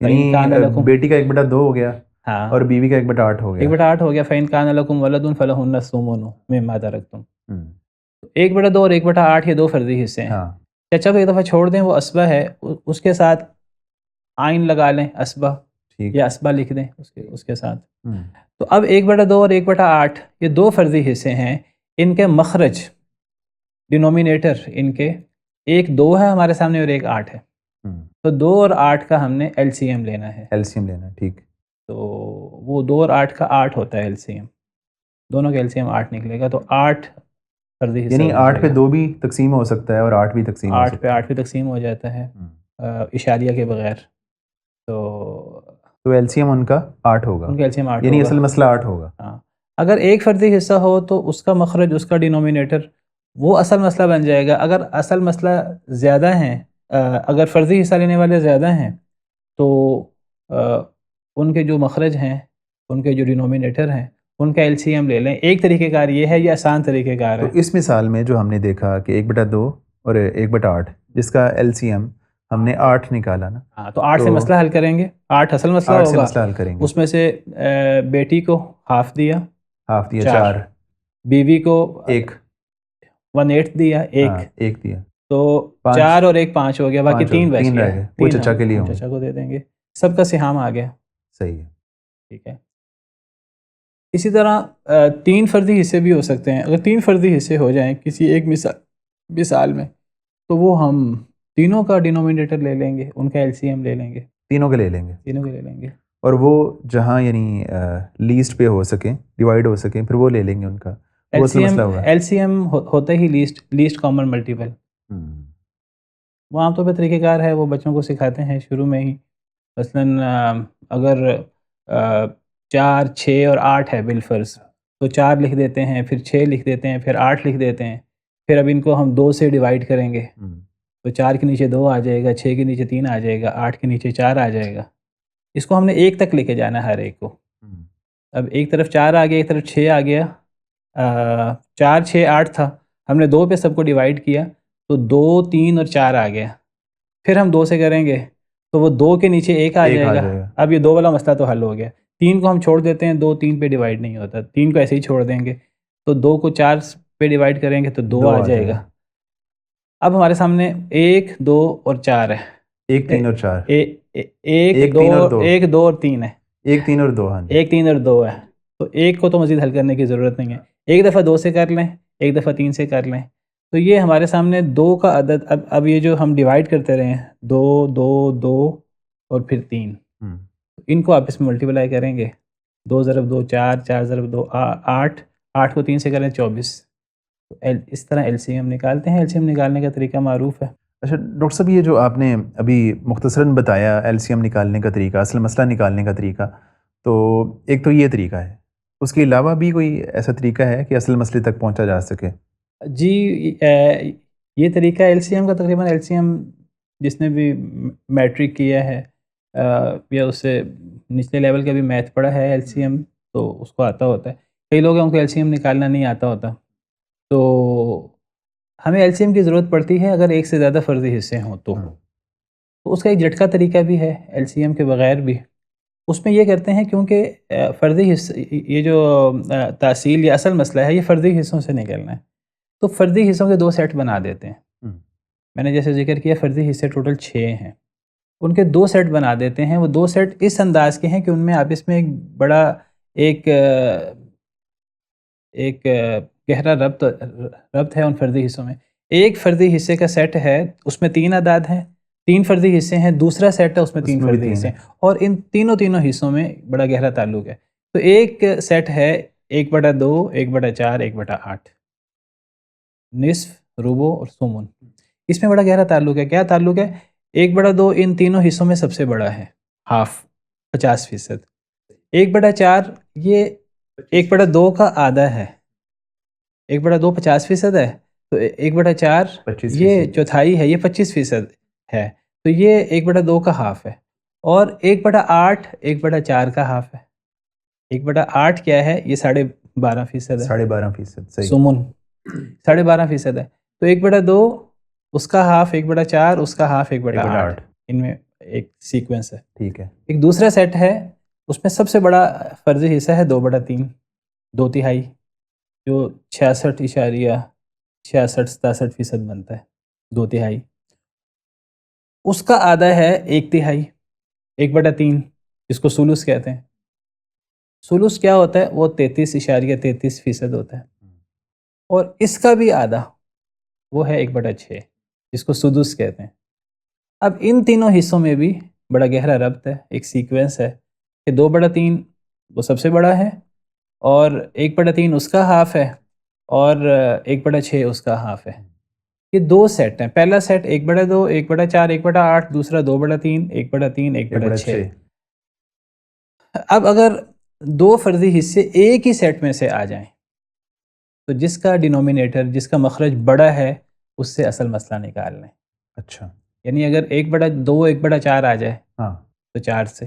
فَإِن كَانَ یعنی لَكُمْ، بیٹی کا 1/2 ہو گیا ہاں، اور بیوی کا 1/8 ہو گیا، 1/8 ہو گیا۔ فَإِن كَانَ لَكُمْ وَلَدٌ فَلَهُنَّ الثُّمُنُ مِمَّا تَرَكْتُمْ۔ ہم، 1/2 اور 1/8 یہ دو فرضی حصے ہیں۔ ہاں، چچا کو ایک دفعہ چھوڑ دیں، وہ عصبہ ہے، اس کے ساتھ آئین لگا لیں عصبہ، ٹھیک، یا عصبہ لکھ دیں اس کے ساتھ۔ ہم، تو اب 1/2 اور 1/8 یہ دو فرضی حصے ہیں، ان کے مخرج، ڈینومینیٹر ان کے، ایک 2 ہے ہمارے سامنے اور ایک 8 ہے، ہم، تو 2 اور 8 کا ہم نے ایل سی ایم لینا ہے، ایل سی ایم لینا، ٹھیک، تو وہ 2 اور 8 کا 8 ہوتا ہے ایل سی ایم، دونوں کا ایل سی ایم 8 نکلے گا، تو 8 فرضی حصہ یعنی بن 8 جائے پہ گا۔ 2 بھی تقسیم ہو سکتا ہے اور 8 بھی تقسیم ہو 8 پہ سکتا ہے، 8 پہ تقسیم ہو جاتا ہے ہم، اشاریہ کے بغیر، تو تو ایل سی ایم ان کا 8 ہوگا، ان کا ایل سی ایم 8 یعنی ہوگا۔ اصل مسئلہ 8 ہوگا، ہاں، اگر ایک فرضی حصہ ہو تو اس کا مخرج، اس کا ڈینومینیٹر وہ اصل مسئلہ بن جائے گا۔ اگر اصل مسئلہ زیادہ ہیں، اگر فرضی حصہ لینے والے زیادہ ہیں تو ان کے جو مخرج ہیں، ان کے جو ڈینومینیٹر ہیں، ان کا ایل سی ایم لے لیں۔ ایک طریقہ کار یہ ہے، یہ آسان طریقہ کار تو ہے۔ اس مثال میں جو ہم نے دیکھا کہ 1/2 اور 1/8 جس کا ایل سی ایم ہم نے 8 نکالا نا، ہاں، تو 8 سے تو مسئلہ حل کریں گے، 8 اصل مسئلہ 8 سے ہوگا، مسئلہ حل کریں گے، اس میں سے بیٹی کو ہاف دیا، ہاف دیا 4، 4، بیوی کو 1، 1/8 دیا، ہاں 1، 1 دیا، تو 5 4 اور 1 5 ہو گیا، باقی 5 3 بچ 3 گیا، رہ گئے، وہ 3 چچا کے لیے ہم ہوں گے، چچا کو دے دیں گے، سب کا سہام آ گیا، صحیح ہے، ٹھیک ہے۔ اسی طرح 3 فرضی حصے بھی ہو سکتے ہیں۔ اگر 3 فرضی حصے ہو جائیں کسی ایک مثال میں، تو وہ ہم تینوں کا ڈینومینیٹر لے لیں گے، ان کا ایل سی ایم لے لیں گے، تینوں کے لے لیں گے، تینوں کے لے لیں گے۔ اور وہ جہاں یعنی لیسٹ پہ ہو سکیں، ڈیوائڈ ہو سکیں، پھر وہ لے لیں گے ان کا، وہ اصل مسئلہ ہوگا، ایل سی ایم ہوتا ہی لیسٹ کامن ملٹیپل، ہم، وہ عام طور پہ طریقہ کار ہے، وہ بچوں کو سکھاتے ہیں شروع میں ہی۔ مثلاً اگر 4 6 اور 8 ہے بالفرض، تو 4 لکھ دیتے ہیں، پھر 6 لکھ دیتے ہیں، پھر 8 لکھ دیتے ہیں، پھر اب ان کو ہم 2 سے ڈیوائڈ کریں گے، ہم، تو 4 کے نیچے 2 آ جائے گا، 6 کے نیچے 3 آ جائے گا، 8 کے نیچے 4 آ جائے گا۔ اس کو ہم نے 1 تک لے کے جانا ہے ہر ایک کو۔ ہم، اب ایک طرف 4 آ گیا، ایک طرف 6 آ گیا، 4 6 8 تھا، ہم نے 2 پہ سب کو ڈیوائڈ کیا تو 2 3 اور 4 آ گیا، پھر ہم 2 سے کریں گے تو وہ 2 کے نیچے 1 آ جائے گا۔ اب یہ 2 والا مسئلہ تو حل ہو گیا۔ 3 کو ہم چھوڑ دیتے ہیں، 2 3 پہ ڈیوائڈ نہیں ہوتا، 3 کو ایسے ہی چھوڑ دیں گے، تو 2 کو 4 پہ ڈیوائڈ کریں گے تو 2 آ جائے گا۔ اب ہمارے سامنے 1 2 اور 4 ہے، 1 3 اور 4، 1 2 اور 3 ہے، 1 3 اور 2، ہاں جی، 1 3 اور 2 ہے، تو 1 کو تو مزید حل کرنے کی ضرورت نہیں ہے، ایک دفعہ 2 سے کر لیں، ایک دفعہ 3 سے کر لیں، تو یہ ہمارے سامنے 2 کا عدد، اب یہ جو ہم ڈیوائڈ کرتے رہے ہیں 2 2 2 اور پھر 3، ہم، ان کو آپس میں ملٹیپلائی کریں گے، 2 ضرب 2 4، 4 ضرب 2 8، 8 کو 3 سے کریں 24، تو اس طرح ایل سی ایم نکالتے ہیں۔ ایل سی ایم نکالنے کا طریقہ معروف ہے۔ اچھا ڈاکٹر صاحب، یہ جو آپ نے ابھی مختصراً بتایا ایل سی ایم نکالنے کا طریقہ، اصل مسئلہ نکالنے کا طریقہ، تو ایک تو یہ طریقہ ہے، اس کے علاوہ بھی کوئی ایسا طریقہ ہے کہ اصل مسئلے تک پہنچا جا سکے؟ جی یہ طریقہ LCM کا تقریباً LCM جس نے بھی میٹرک کیا ہے یا اس سے نچلے لیول کا بھی میتھ پڑھا ہے LCM تو اس کو آتا ہوتا ہے. کئی لوگ ہیں ان کو LCM نکالنا نہیں آتا ہوتا, تو ہمیں LCM کی ضرورت پڑتی ہے اگر ایک سے زیادہ فرضی حصے ہوں تو اس کا ایک جھٹکا طریقہ بھی ہے LCM کے بغیر بھی. اس میں یہ کرتے ہیں کیونکہ فرضی حصے یہ جو تحصیل یا اصل مسئلہ ہے یہ فرضی حصوں سے نکلنا ہے, تو فرضی حصوں کے 2 سیٹ بنا دیتے ہیں. میں نے جیسے ذکر کیا فرضی حصے ٹوٹل 6 ہیں, ان کے 2 سیٹ بنا دیتے ہیں. وہ 2 سیٹ اس انداز کے ہیں کہ ان میں آپس میں ایک بڑا ایک گہرا ربط ہے ان فرضی حصوں میں. ایک فرضی حصے کا سیٹ ہے اس میں 3 اعداد ہیں, 3 فرضی حصے ہیں, دوسرا سیٹ ہے اس میں 3 فرضی حصے ہیں, اور ان تینوں حصوں میں بڑا گہرا تعلق ہے. تو ایک سیٹ ہے 1/2, 1/4, 1/8, نصف, ربع اور ثمن. اس میں بڑا گہرا تعلق ہے. کیا تعلق ہے؟ 1/2 ان تینوں حصوں میں سب سے بڑا ہے, ہاف 50%. 1/4 یہ 1/2 کا آدھا ہے, 1/2 50% ہے, تو 1/4 یہ چوتھائی ہے, یہ 25% ہے, تو یہ 1/2 کا ہاف ہے. اور 1/8 1/4 کا ہاف ہے. 1/8 کیا ہے؟ یہ 12.5% ہے, 12.5% سمن 12.5% ہے. تو 1/2 اس کا ہاف, 1/4 اس کا ہاف, 1/8, ان میں ایک سیکوینس ہے. ٹھیک ہے. ایک دوسرا سیٹ ہے اس میں سب سے بڑا فرضی حصہ ہے 2/3, 2/3, جو 66.66-67% بنتا ہے, 2/3. اس کا آدھا ہے 1/3, 1/3 جس کو سولوس کہتے ہیں. سولوس کیا ہوتا ہے؟ وہ 33.33% ہوتا ہے. اور اس کا بھی آدھا وہ ہے 1/6 جس کو سدس کہتے ہیں. اب ان تینوں حصوں میں بھی بڑا گہرا ربط ہے, ایک سیکوینس ہے کہ 2/3 وہ سب سے بڑا ہے, اور 1/3 اس کا ہاف ہے, اور 1/6 اس کا ہاف ہے. یہ 2 سیٹ ہیں. پہلا سیٹ 1/2, 1/4, 1/8, دوسرا 2/3, 1/3, 1/6. اب اگر 2 فرضی حصے ایک ہی سیٹ میں سے آ جائیں تو جس کا ڈینومینیٹر, جس کا مخرج بڑا ہے, اس سے اصل مسئلہ نکال لیں. اچھا, یعنی اگر 1/2 1/4 آ جائے تو 4 سے,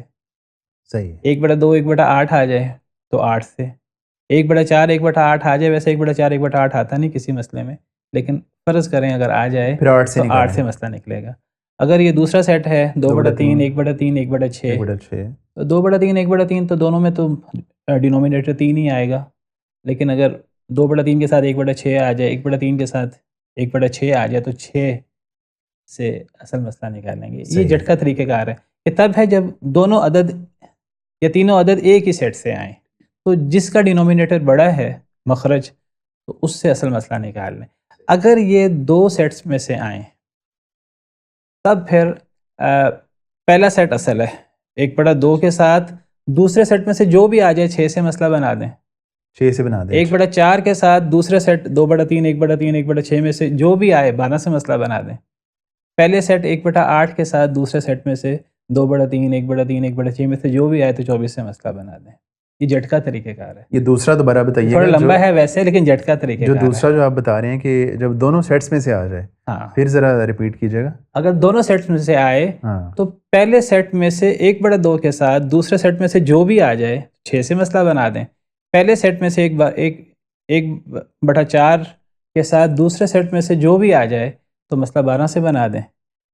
صحیح. 1/2 1/8 آ جائے تو 8 سے, 1/4 1/8 آ جائے. ویسے 1/4 1/8 آتا نہیں کسی مسئلے میں, لیکن فرض کریں اگر آ جائے پھر 8 تو 8 سے مسئلہ نکلے گا. اگر یہ دوسرا سیٹ ہے 2/3 1/3 1/6, تو 2/3 1/3 تو دونوں میں تو ڈینومینیٹر 3 ہی آئے گا. لیکن اگر 2/3 کے ساتھ 1/6 آ جائے, 1/3 کے ساتھ 1/6 آ جائے, تو 6 سے اصل مسئلہ نکال لیں گے. یہ جھٹکا طریقہ کار ہے کہ تب ہے جب دونوں عدد یا تینوں عدد ایک ہی سیٹ سے آئیں, تو جس کا ڈینومینیٹر بڑا ہے مخرج, تو اس سے اصل مسئلہ نکال لیں. اگر یہ 2 سیٹس میں سے آئیں تب پھر پہلا سیٹ اصل ہے, 1/2 کے ساتھ دوسرے سیٹ میں سے جو بھی آ جائے 6 سے مسئلہ بنا دیں. 6 سے بنا دیں. 1/4 کے ساتھ دوسرے سیٹ 2/3 1/3 1/6 میں سے جو بھی آئے 12 سے مسئلہ بنا دیں. پہلے سیٹ 1/8 کے ساتھ دوسرے سیٹ میں سے 2/3 1/3 1/6 میں سے جو بھی آئے تو 24 سے مسئلہ بنا دیں. یہ جھٹکا طریقہ کار ہے. یہ دوسرا دوبارہ بتائیے. تھوڑا لمبا ہے ویسے, لیکن جھٹکا طریقہ کار ہے. جو دوسرا جو آپ بتا رہے ہیں کہ جب دونوں سیٹس میں سے آ جائے, پھر ذرا ریپیٹ کیجیے گا. اگر دونوں سیٹس میں سے آئے تو پہلے سیٹ میں سے 1/2 کے ساتھ دوسرے سیٹ میں سے جو بھی آ جائے 6 سے مسئلہ بنا دیں. پہلے سیٹ میں سے 1/4 کے ساتھ دوسرے سیٹ میں سے جو بھی آ جائے تو مسئلہ 12 سے بنا دیں.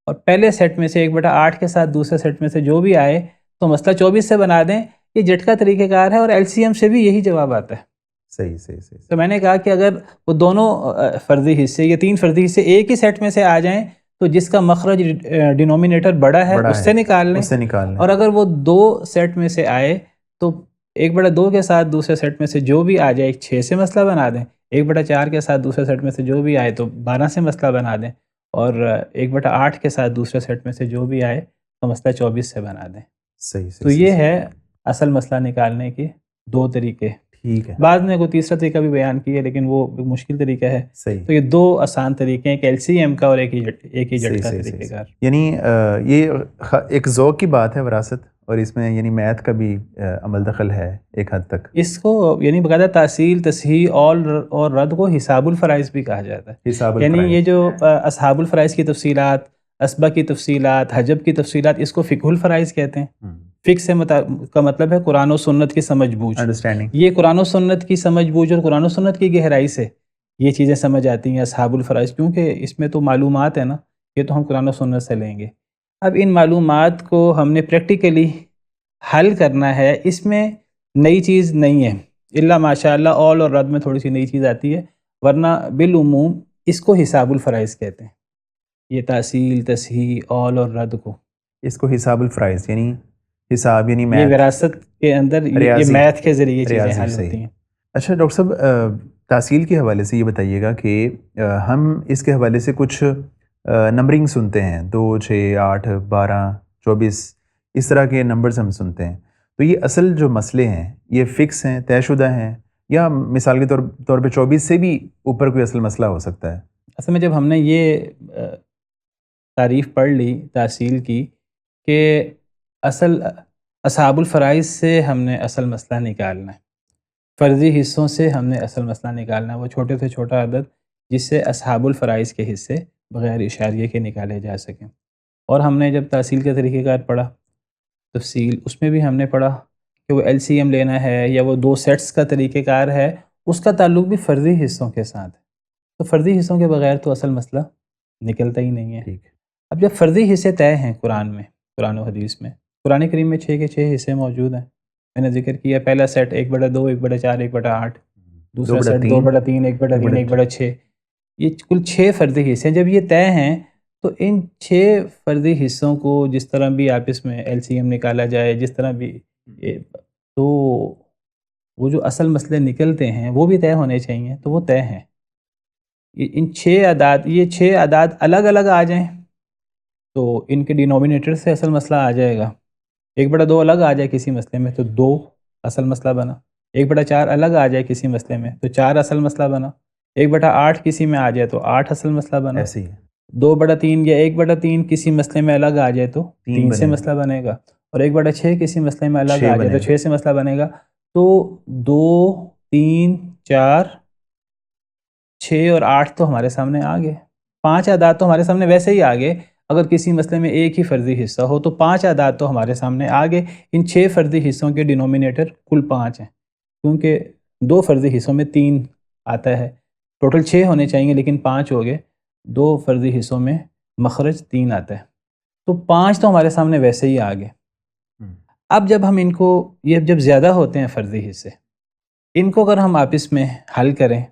اور پہلے سیٹ میں سے 1/8 کے ساتھ دوسرے سیٹ میں سے جو بھی آئے تو مسئلہ 24 سے بنا دیں. یہ جھٹکا طریقہ کار ہے, اور LCM سے بھی یہی جواب آتا ہے. صحیح. تو میں نے کہا کہ اگر وہ دونوں فرضی حصے یا 3 فرضی حصے ایک ہی سیٹ میں سے آ جائیں تو جس کا مخرج ڈینومینیٹر بڑا ہے اس سے نکال لیں. اور اگر وہ 2 سیٹ میں سے آئے تو 1/2 کے ساتھ دوسرے سیٹ میں سے جو بھی آ جائے 6 سے مسئلہ بنا دیں. 1/4 کے ساتھ دوسرے سیٹ میں سے جو بھی آئے تو 12 سے مسئلہ بنا دیں. اور 1/8 کے ساتھ دوسرے سیٹ میں سے جو بھی آئے تو مسئلہ 24 سے بنا دیں. صحیح. تو یہ ہے اصل مسئلہ نکالنے کے 2 طریقے. ٹھیک ہے. بعد میں کوئی تیسرا طریقہ بھی بیان کیا ہے, لیکن وہ مشکل طریقہ ہے. صحیح. تو یہ 2 آسان طریقے ہیں, ایک LCM کا اور ایک ہی جھٹکا طریقہ کار. یعنی یہ ایک ذوق کی بات ہے وراثت, اور اس میں یعنی میتھ کا بھی عمل دخل ہے ایک حد تک. اس کو یعنی باقاعدہ تحصیل، تصحیح اور رد کو حساب الفرائض بھی کہا جاتا ہے. حساب یعنی الفرائض. یہ جو اصحاب الفرائض کی تفصیلات، اسبہ کی تفصیلات، حجب کی تفصیلات، اس کو فقہ الفرائض کہتے ہیں. فقہ سے کا مطلب ہے قرآن و سنت کی سمجھ بوجھ. انڈرسٹینڈنگ. یہ قرآن و سنت کی سمجھ بوجھ اور قرآن و سنت کی گہرائی سے یہ چیزیں سمجھ آتی ہیں اصحاب الفرائض، کیونکہ اس میں تو معلومات ہے نا، یہ تو ہم قرآن و سنت سے لیں گے. اب ان معلومات کو ہم نے پریکٹیکلی حل کرنا ہے. اس میں نئی چیز نہیں ہے الا ماشاء اللہ اول اور رد میں تھوڑی سی نئی چیز آتی ہے، ورنہ بالعموم اس کو حساب الفرائض کہتے ہیں. یہ تحصیل، تصحیح، اول اور رد کو اس کو حساب الفرائض یعنی حساب یعنی یہ میتھ. وراثت کے اندر یہ ریاضی. میتھ کے ذریعے چیزیں ریاضی، حل صحیح. ہوتی ہیں. اچھا ڈاکٹر صاحب، تحصیل کے حوالے سے یہ بتائیے گا کہ ہم اس کے حوالے سے کچھ نمبرنگ سنتے ہیں، 2، 6، 8، 12، 24 اس طرح کے نمبرز ہم سنتے ہیں. تو یہ اصل جو مسئلے ہیں یہ فکس ہیں، طے شدہ ہیں، یا مثال کے طور پہ 24 سے بھی اوپر کوئی اصل مسئلہ ہو سکتا ہے؟ اصل میں جب ہم نے یہ تعریف پڑھ لی تحصیل کی کہ اصل اصحاب الفرائض سے ہم نے اصل مسئلہ نکالنا ہے، فرضی حصوں سے ہم نے اصل مسئلہ نکالنا ہے، وہ چھوٹے سے چھوٹا عدد جس سے اصحاب الفرائض کے حصے بغیر اشاریے کے نکالے جا سکیں. اور ہم نے جب تحصیل کا طریقہ کار پڑھا تفصیل، اس میں بھی ہم نے پڑھا کہ وہ LCM لینا ہے یا وہ 2 سیٹس کا طریقہ کار ہے، اس کا تعلق بھی فرضی حصوں کے ساتھ ہے. تو فرضی حصوں کے بغیر تو اصل مسئلہ نکلتا ہی نہیں ہے. ٹھیک. اب جب فرضی حصے طے ہیں قرآن و حدیث میں، قرآن کریم میں 6 کے 6 حصے موجود ہیں. میں نے ذکر کیا پہلا سیٹ 1/2، 1/4، 1/8، دوسرا سیٹ 2/3، 1/3، 1/6. یہ کل 6 فرضی حصے ہیں. جب یہ طے ہیں تو ان 6 فرضی حصوں کو جس طرح بھی آپس میں LCM نکالا جائے، جس طرح بھی، تو وہ جو اصل مسئلے نکلتے ہیں وہ بھی طے ہونے چاہیے. تو وہ طے ہیں. ان 6 اعداد، یہ 6 اعداد الگ الگ آ جائیں تو ان کے ڈینومینیٹر سے اصل مسئلہ آ جائے گا. 1/2 الگ آ جائے کسی مسئلے میں تو 2 اصل مسئلہ بنا. 1/4 الگ آ جائے کسی مسئلے میں تو 4 اصل مسئلہ بنا. 1/8 کسی میں آ جائے تو 8 اصل مسئلہ بنا. ایسے ہی 2/3 یا 1/3 کسی مسئلے میں الگ آ جائے تو 3 سے مسئلہ بنے گا. اور 1/6 کسی مسئلے میں الگ آ جائے تو 6 سے مسئلہ بنے گا. تو 2، 3، 4، 6 اور 8 تو ہمارے سامنے آ گئے. 5 اعداد تو ہمارے سامنے ویسے ہی آ گئے. اگر کسی مسئلے میں ایک ہی فرضی حصہ ہو تو 5 اعداد تو ہمارے سامنے آ گئے. ان 6 فرضی حصوں کے ڈینومینیٹر کل 5 ہیں، کیونکہ 2 فرضی حصوں میں 3 آتا ہے. ٹوٹل 6 ہونے چاہیے لیکن 5 ہو گئے. 2 فرضی حصوں میں مخرج 3 آتا ہے. تو 5 تو ہمارے سامنے ویسے ہی آ گئے. اب جب ہم ان کو، یہ جب زیادہ ہوتے ہیں فرضی حصے، ان کو اگر ہم آپس میں حل کریں،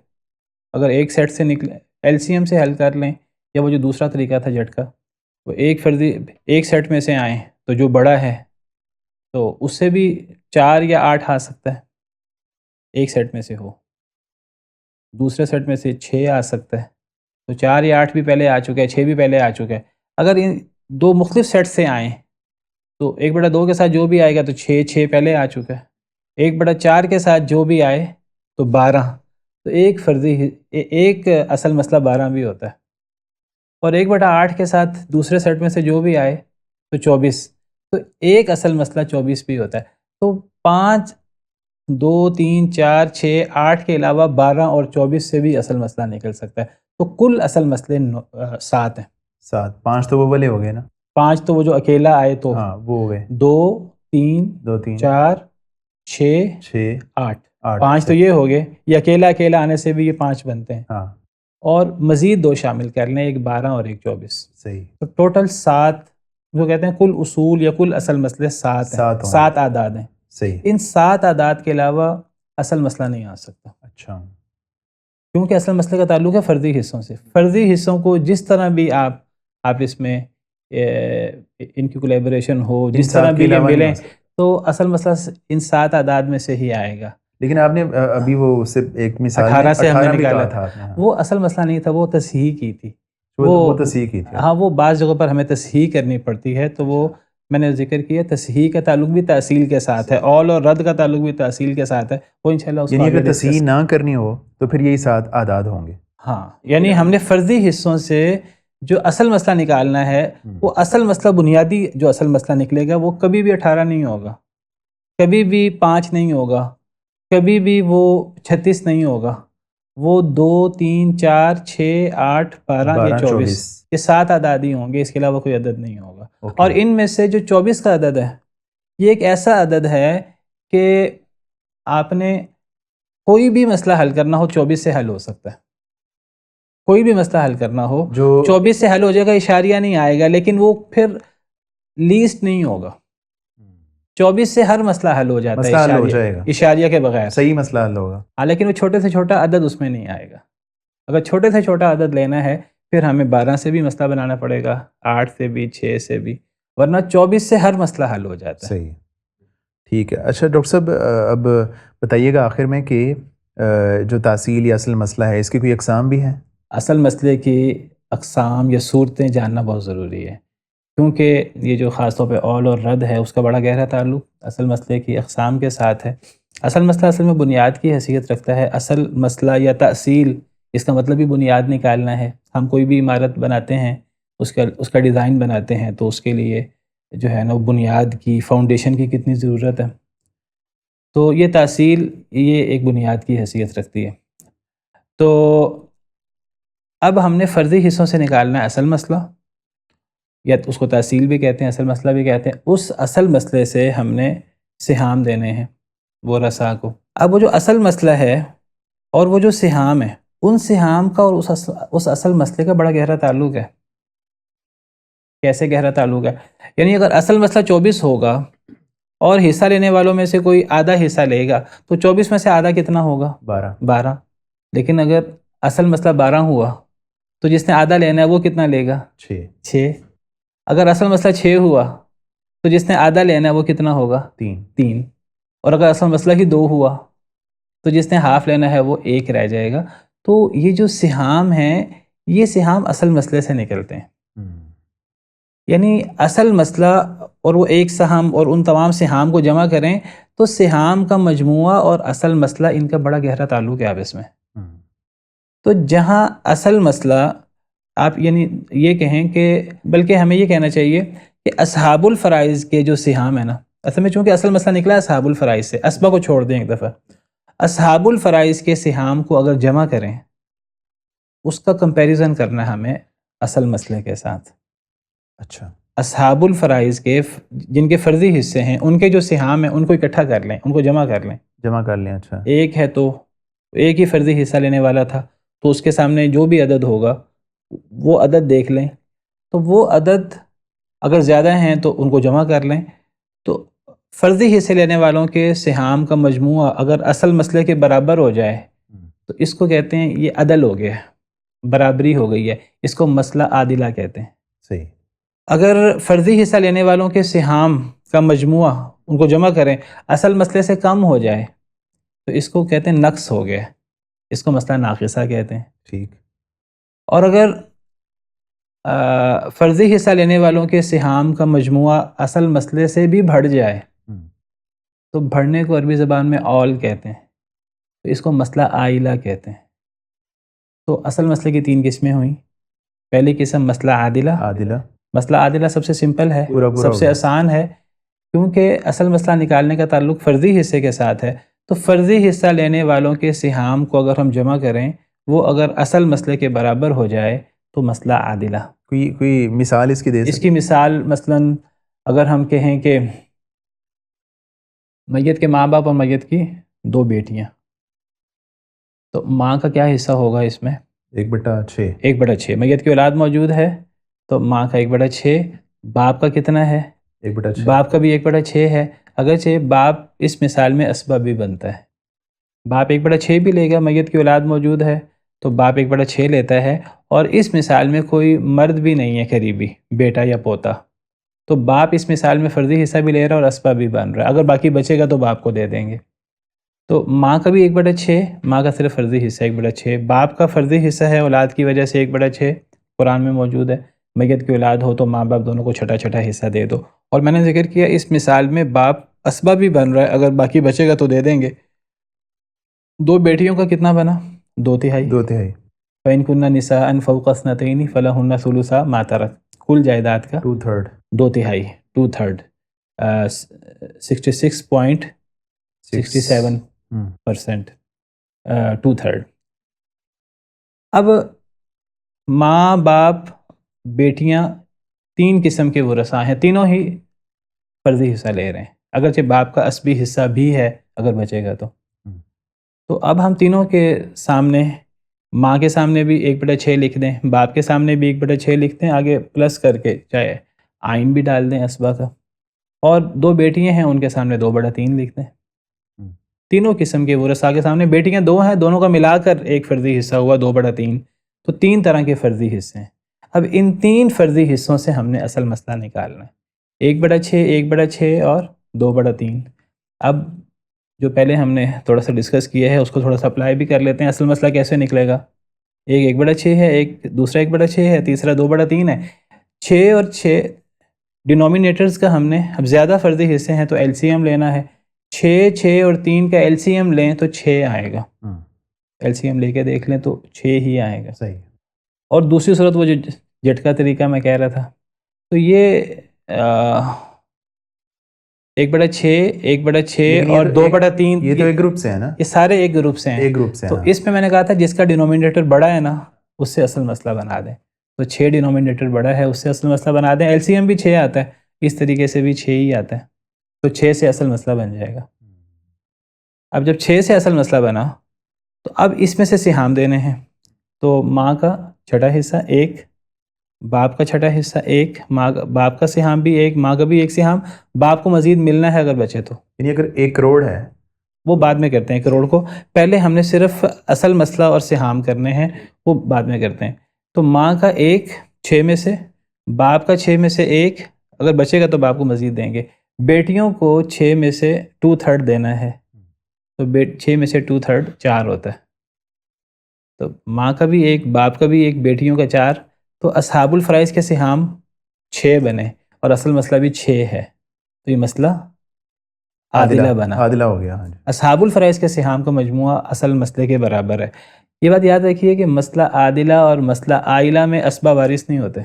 اگر ایک سیٹ سے نکلے LCM سے حل کر لیں، یا وہ جو دوسرا طریقہ تھا جھٹکا، وہ ایک سیٹ میں سے آئیں تو جو بڑا ہے تو اس سے بھی 4 یا 8 آ سکتا ہے، ایک سیٹ میں سے ہو. دوسرے سیٹ میں سے 6 آ سکتا ہے. تو 4 یا 8 بھی پہلے آ چکا ہے، 6 بھی پہلے آ چکا ہے. اگر ان 2 مختلف سیٹ سے آئیں تو 1/2 کے ساتھ جو بھی آئے گا تو 6 پہلے آ چکا ہے. 1/4 کے ساتھ جو بھی آئے تو 12. تو ایک اصل مسئلہ 12 بھی ہوتا ہے. اور 1/8 کے ساتھ دوسرے سیٹ میں سے جو بھی آئے تو 24. تو ایک اصل مسئلہ 24 بھی ہوتا ہے. تو 5، 2، 3، 4، 6، 8 کے علاوہ 12 اور 24 سے بھی اصل مسئلہ نکل سکتا ہے. تو کل اصل مسئلے 7 ہیں. 7، 5 تو وہ والے ہو گئے نا. 5 تو وہ جو اکیلا آئے تو ہاں وہ ہو گئے. 2، 3، 4، 6، 8. 5 تو یہ ہو گئے. یہ اکیلا آنے سے بھی یہ 5 بنتے ہیں. ہاں. اور مزید 2 شامل کر لیں، ایک 12 اور ایک 24. صحیح. تو ٹوٹل 7 جو کہتے ہیں کل اصول یا کل اصل مسئلے 7 ہیں. 7 اعداد ہیں. صحیح. ان 7 اعداد کے علاوہ اصل مسئلہ نہیں آ سکتا. اچھا. کیونکہ اصل مسئلے کا تعلق ہے فرضی حصوں سے. فرضی حصوں کو جس طرح بھی آپ اس میں ان کی کولیبریشن ہو، جس طرح بھی ملیں، تو اصل مسئلہ ان 7 اعداد میں سے ہی آئے گا. لیکن آپ نے ابھی وہ اس سے ایک مثال 18 سے ہم نے نکالا تھا. وہ اصل مسئلہ نہیں تھا، وہ تصحیح کی تھی. وہ تصحیح کی تھی. ہاں، وہ بعض جگہوں پر ہمیں تصحیح کرنی پڑتی ہے. تو وہ میں نے ذکر کیا، تصحیح کا تعلق بھی تحصیل کے ساتھ ہے، اول اور رد کا تعلق بھی تحصیل کے ساتھ ہے. وہ انشاءاللہ اس کو یعنی اگر تصحیح نہ کرنی ہو تو پھر یہی 7 اعداد ہوں گے. ہاں، یعنی ہم نے فرضی حصوں سے جو اصل مسئلہ نکالنا ہے وہ اصل مسئلہ بنیادی جو اصل مسئلہ نکلے گا وہ کبھی بھی 18 نہیں ہوگا، کبھی بھی 5 نہیں ہوگا، کبھی بھی وہ 36 نہیں ہوگا، وہ 2 3 4 6 8 12 یا 24 یہ 7 اعداد ہی ہوں گے، اس کے علاوہ کوئی عدد نہیں ہوگا۔ اور ان میں سے جو 24 کا عدد ہے یہ ایک ایسا عدد ہے کہ آپ نے کوئی بھی مسئلہ حل کرنا ہو 24 سے حل ہو سکتا ہے، کوئی بھی مسئلہ حل کرنا ہو جو 24 سے حل ہو جائے گا، اشاریہ نہیں آئے گا لیکن وہ پھر لیسٹ نہیں ہوگا، 24 سے ہر مسئلہ حل ہو جاتا ہے، حل ہو جائے گا اشاریہ کے بغیر صحیح مسئلہ حل ہوگا، لیکن وہ چھوٹے سے چھوٹا عدد اس میں نہیں آئے گا۔ اگر چھوٹے سے چھوٹا عدد لینا ہے پھر ہمیں 12 سے بھی مسئلہ بنانا پڑے گا، 8 سے بھی، 6 سے بھی، ورنہ 24 سے ہر مسئلہ حل ہو جاتا ہے۔ صحیح، ٹھیک ہے۔ اچھا ڈاکٹر صاحب اب بتائیے گا آخر میں کہ جو تحصیل یا اصل مسئلہ ہے اس کی کوئی اقسام بھی ہیں؟ اصل مسئلے کی اقسام یا صورتیں جاننا بہت ضروری ہے، کیونکہ یہ جو خاص طور پہ اول اور رد ہے اس کا بڑا گہرا تعلق اصل مسئلے کی اقسام کے ساتھ ہے۔ اصل مسئلہ اصل میں بنیاد کی حیثیت رکھتا ہے۔ اصل مسئلہ یا تأصیل اس کا مطلب بھی بنیاد نکالنا ہے۔ ہم کوئی بھی عمارت بناتے ہیں، اس کا ڈیزائن بناتے ہیں تو اس کے لیے جو ہے نا بنیاد کی، فاؤنڈیشن کی کتنی ضرورت ہے، تو یہ تأصیل یہ ایک بنیاد کی حیثیت رکھتی ہے۔ تو اب ہم نے فرضی حصوں سے نکالنا ہے اصل مسئلہ، یا اس کو تأصیل بھی کہتے ہیں، اصل مسئلہ بھی کہتے ہیں۔ اس اصل مسئلے سے ہم نے سہام دینے ہیں وہ رسا کو۔ اب وہ جو اصل مسئلہ ہے اور وہ جو سہام ہے، ان سہام کا اور اس اصل مسئلے کا بڑا گہرا تعلق ہے۔ کیسے گہرا تعلق ہے؟ یعنی اگر اصل مسئلہ 24 ہوگا اور حصہ لینے والوں میں سے کوئی آدھا حصہ لے گا تو 24 میں سے آدھا کتنا ہوگا؟ 12۔ لیکن اگر اصل مسئلہ 12 ہوا تو جس نے آدھا لینا ہے وہ کتنا لے گا؟ 6۔ اگر اصل مسئلہ 6 ہوا تو جس نے آدھا لینا ہے وہ کتنا ہوگا؟ 3۔ اور اگر اصل مسئلہ ہی 2 ہوا تو جس نے ہاف لینا ہے وہ 1 رہ جائے گا۔ تو یہ جو سہام ہیں یہ سہام اصل مسئلے سے نکلتے ہیں۔ یعنی اصل مسئلہ اور وہ ایک سہام اور ان تمام سہام کو جمع کریں تو سہام کا مجموعہ اور اصل مسئلہ ان کا بڑا گہرا تعلق ہے آپس میں۔ تو جہاں اصل مسئلہ آپ یعنی یہ کہیں کہ بلکہ ہمیں یہ کہنا چاہیے کہ اصحاب الفرائض کے جو سہام ہے نا، اصل میں چونکہ اصل مسئلہ نکلا ہے اصحاب الفرائض سے، اسبا کو چھوڑ دیں ایک دفعہ، اصحاب الفرائض کے سہام کو اگر جمع کریں اس کا کمپیریزن کرنا ہے ہمیں اصل مسئلے کے ساتھ۔ اچھا، اصحاب الفرائض کے جن کے فرضی حصے ہیں ان کے جو سہام ہیں ان کو اکٹھا کر لیں، ان کو جمع کر لیں۔ اچھا، ایک ہے تو ایک ہی فرضی حصہ لینے والا تھا تو اس کے سامنے جو بھی عدد ہوگا وہ عدد دیکھ لیں، تو وہ عدد اگر زیادہ ہیں تو ان کو جمع کر لیں۔ تو فرضی حصے لینے والوں کے سہام کا مجموعہ اگر اصل مسئلے کے برابر ہو جائے تو اس کو کہتے ہیں یہ عدل ہو گیا، برابری ہو گئی ہے، اس کو مسئلہ عادلہ کہتے ہیں۔ صحیح۔ اگر فرضی حصہ لینے والوں کے سہام کا مجموعہ ان کو جمع کریں اصل مسئلے سے کم ہو جائے تو اس کو کہتے ہیں نقص ہو گیا، اس کو مسئلہ ناقصہ کہتے ہیں۔ ٹھیک۔ اور اگر فرضی حصہ لینے والوں کے سہام کا مجموعہ اصل مسئلے سے بھی بڑھ جائے تو بڑھنے کو عربی زبان میں اول کہتے ہیں، تو اس کو مسئلہ عائلہ کہتے ہیں۔ تو اصل مسئلے کی 3 قسمیں ہوئیں۔ پہلی قسم مسئلہ عادلہ۔ مسئلہ عادلہ سب سے سمپل ہے، سب سے آسان ہے، کیونکہ اصل مسئلہ نکالنے کا تعلق فرضی حصے کے ساتھ ہے۔ تو فرضی حصہ لینے والوں کے سہام کو اگر ہم جمع کریں وہ اگر اصل مسئلے کے برابر ہو جائے تو مسئلہ عادلہ۔ کوئی مثال اس کی دے؟ اس کی مثال مثلاً اگر ہم کہیں کہ میت کے ماں باپ اور میت کی 2 بیٹیاں، تو ماں کا کیا حصہ ہوگا اس میں؟ 1/6۔ 1/6۔ میت کی اولاد موجود ہے تو ماں کا 1/6۔ باپ کا کتنا ہے؟ 1/6۔ باپ کا بھی 1/6 ہے، اگرچہ باپ اس مثال میں اسباب بھی بنتا ہے۔ باپ 1/6 بھی لے گا، میت کی اولاد موجود ہے تو باپ 1/6 لیتا ہے، اور اس مثال میں کوئی مرد بھی نہیں ہے قریبی، بیٹا یا پوتا، تو باپ اس مثال میں فرضی حصہ بھی لے رہا ہے اور اسباب بھی بن رہا ہے۔ اگر باقی بچے گا تو باپ کو دے دیں گے۔ تو ماں کا بھی 1/6، ماں کا صرف فرضی حصہ 1/6، باپ کا فرضی حصہ ہے اولاد کی وجہ سے 1/6 قرآن میں موجود ہے۔ میت کی اولاد ہو تو ماں باپ دونوں کو چھٹا چھٹا حصہ دے دو، اور میں نے ذکر کیا اس مثال میں باپ اسباب بھی بن رہا ہے، اگر باقی بچے گا تو دے دیں گے۔ 2 بیٹیوں کا کتنا بنا؟ 2/3۔ فَإِن كُنَّ نِسَاءً فَوْقَ اثْنَتَيْنِ فَلَهُنَّ ثُلُثَا مَا تَرَكَ، کل جائیداد کا 2/3 دو تہائی، 2/3 66.67%، 2/3۔ اب ماں باپ بیٹیاں تین قسم کے ورثاء ہیں، تینوں ہی فرضی حصہ لے رہے ہیں، اگرچہ باپ کا عصبی حصہ بھی ہے اگر بچے گا تو اب ہم تینوں کے سامنے، ماں کے سامنے بھی 1/6 لکھ دیں، باپ کے سامنے بھی 1/6 لکھ دیں، آگے پلس کر کے چاہے آئین بھی ڈال دیں اسبا کا، اور دو بیٹیاں ہیں ان کے سامنے 2/3 لکھ دیں۔ تینوں قسم کے ورثاء کے سامنے بیٹیاں دو ہیں، دونوں کا ملا کر ایک فرضی حصہ ہوا 2/3، تو 3 طرح کے فرضی حصے ہیں۔ اب ان 3 فرضی حصوں سے ہم نے اصل مسئلہ نکالنا ہے، 1/6، 1/6 اور 2/3۔ اب جو پہلے ہم نے تھوڑا سا ڈسکس کیا ہے اس کو تھوڑا سا اپلائی بھی کر لیتے ہیں۔ اصل مسئلہ کیسے نکلے گا؟ ایک 1/6 ہے، ایک دوسرا 1/6 ہے، تیسرا 2/3 ہے۔ 6 اور 6 ڈینومینیٹرز کا ہم نے، اب زیادہ فرضی حصے ہیں تو ایل سی ایم لینا ہے، 6 6 اور 3 کا ایل سی ایم لیں تو 6 آئے گا، ایل سی ایم لے کے دیکھ لیں تو 6 ہی آئے گا۔ صحیح۔ اور دوسری صورت وہ جو جھٹکا طریقہ میں کہہ رہا تھا، تو یہ 1/6 1/6 اور 2/3 یہ تو ایک گروپ سے ہے نا، یہ سارے ایک گروپ سے ہیں، ایک گروپ سے۔ تو اس پہ میں نے کہا تھا جس کا ڈینومینیٹر بڑا ہے نا اس سے اصل مسئلہ بنا دیں، تو 6 ڈینومینیٹر بڑا ہے اس سے اصل مسئلہ بنا دیں، ایل سی ایم بھی 6 آتا ہے، اس طریقے سے بھی 6 ہی آتا ہے، تو 6 سے اصل مسئلہ بن جائے گا۔ اب جب 6 سے اصل مسئلہ بنا تو اب اس میں سے سہام دینے ہیں، تو ماں کا چھٹا حصہ 1، باپ کا چھٹا حصہ 1، باپ کا سہام بھی 1، ماں کا بھی 1 سہام، باپ کو مزید ملنا ہے اگر بچے تو، یعنی اگر 1 کروڑ ہے وہ بعد میں کرتے ہیں کروڑ کو، پہلے ہم نے صرف اصل مسئلہ اور سہام کرنے ہیں، وہ بعد میں کرتے ہیں۔ تو ماں کا 1 6 میں سے، باپ کا 6 میں سے 1، اگر بچے گا تو باپ کو مزید دیں گے، بیٹیوں کو 6 میں سے 2/3 دینا ہے، تو 6 میں سے 2/3 4 ہوتا ہے، تو ماں کا بھی 1، باپ کا بھی 1، بیٹیوں کا 4، تو اصحاب الفرائض کے سہام 6 بنے اور اصل مسئلہ بھی 6 ہے، تو یہ مسئلہ عادلہ بنا، عادلہ ہو گیا۔ اصحاب الفرائض کے سہام کا مجموعہ اصل مسئلے کے برابر ہے۔ یہ بات یاد رکھیے کہ مسئلہ عادلہ اور مسئلہ عائلہ میں اسبہ وارث نہیں ہوتے،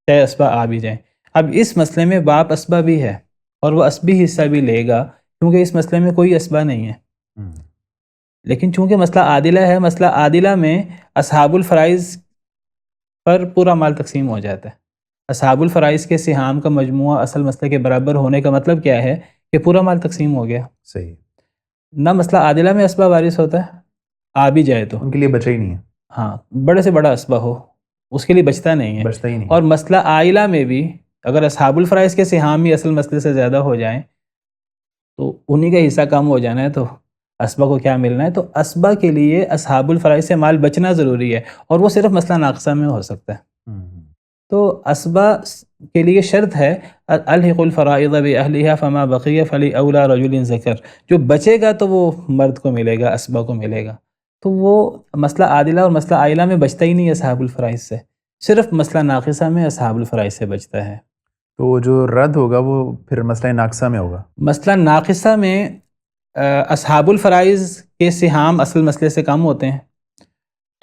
چاہے اسبہ آ بھی جائیں۔ اب اس مسئلے میں باپ اسبہ بھی ہے اور وہ اسبی حصہ بھی لے گا کیونکہ اس مسئلے میں کوئی اسبہ نہیں ہے، لیکن چونکہ مسئلہ عادلہ ہے، مسئلہ عادلہ میں اصحاب الفرائض پر پورا مال تقسیم ہو جاتا ہے۔ اصحاب الفرائض کے سہام کا مجموعہ اصل مسئلے کے برابر ہونے کا مطلب کیا ہے کہ پورا مال تقسیم ہو گیا۔ صحیح۔ نہ مسئلہ عادلہ میں اسبہ وارث ہوتا ہے، آ بھی جائے تو ان کے لیے بچا ہی نہیں ہے، ہاں بڑے سے بڑا اسبہ ہو اس کے لیے بچتا نہیں ہے، بچتا ہی نہیں۔ اور مسئلہ عائلہ میں بھی اگر اصحاب الفرائض کے سہام ہی اصل مسئلے سے زیادہ ہو جائیں تو انہی کا حصہ کم ہو جانا ہے، تو اسبہ کو کیا ملنا ہے؟ تو اسبہ کے لیے اصحاب الفرائض سے مال بچنا ضروری ہے، اور وہ صرف مسئلہ ناقصہ میں ہو سکتا ہے۔ تو اسبہ کے لیے شرط ہے الحق الفرائض باہلھا فما بقی فلاولی رجل ذکر، جو بچے گا تو وہ مرد کو ملے گا، اسبہ کو ملے گا، تو وہ مسئلہ عادلہ اور مسئلہ عائلہ میں بچتا ہی نہیں ہے اصحاب الفرائض سے، صرف مسئلہ ناقصہ میں اصحاب الفرائض سے بچتا ہے۔ تو جو رد ہوگا وہ پھر مسئلہ ناقصہ میں ہوگا، مسئلہ ناقصہ میں اصحاب الفرائض کے سہام اصل مسئلے سے کم ہوتے ہیں،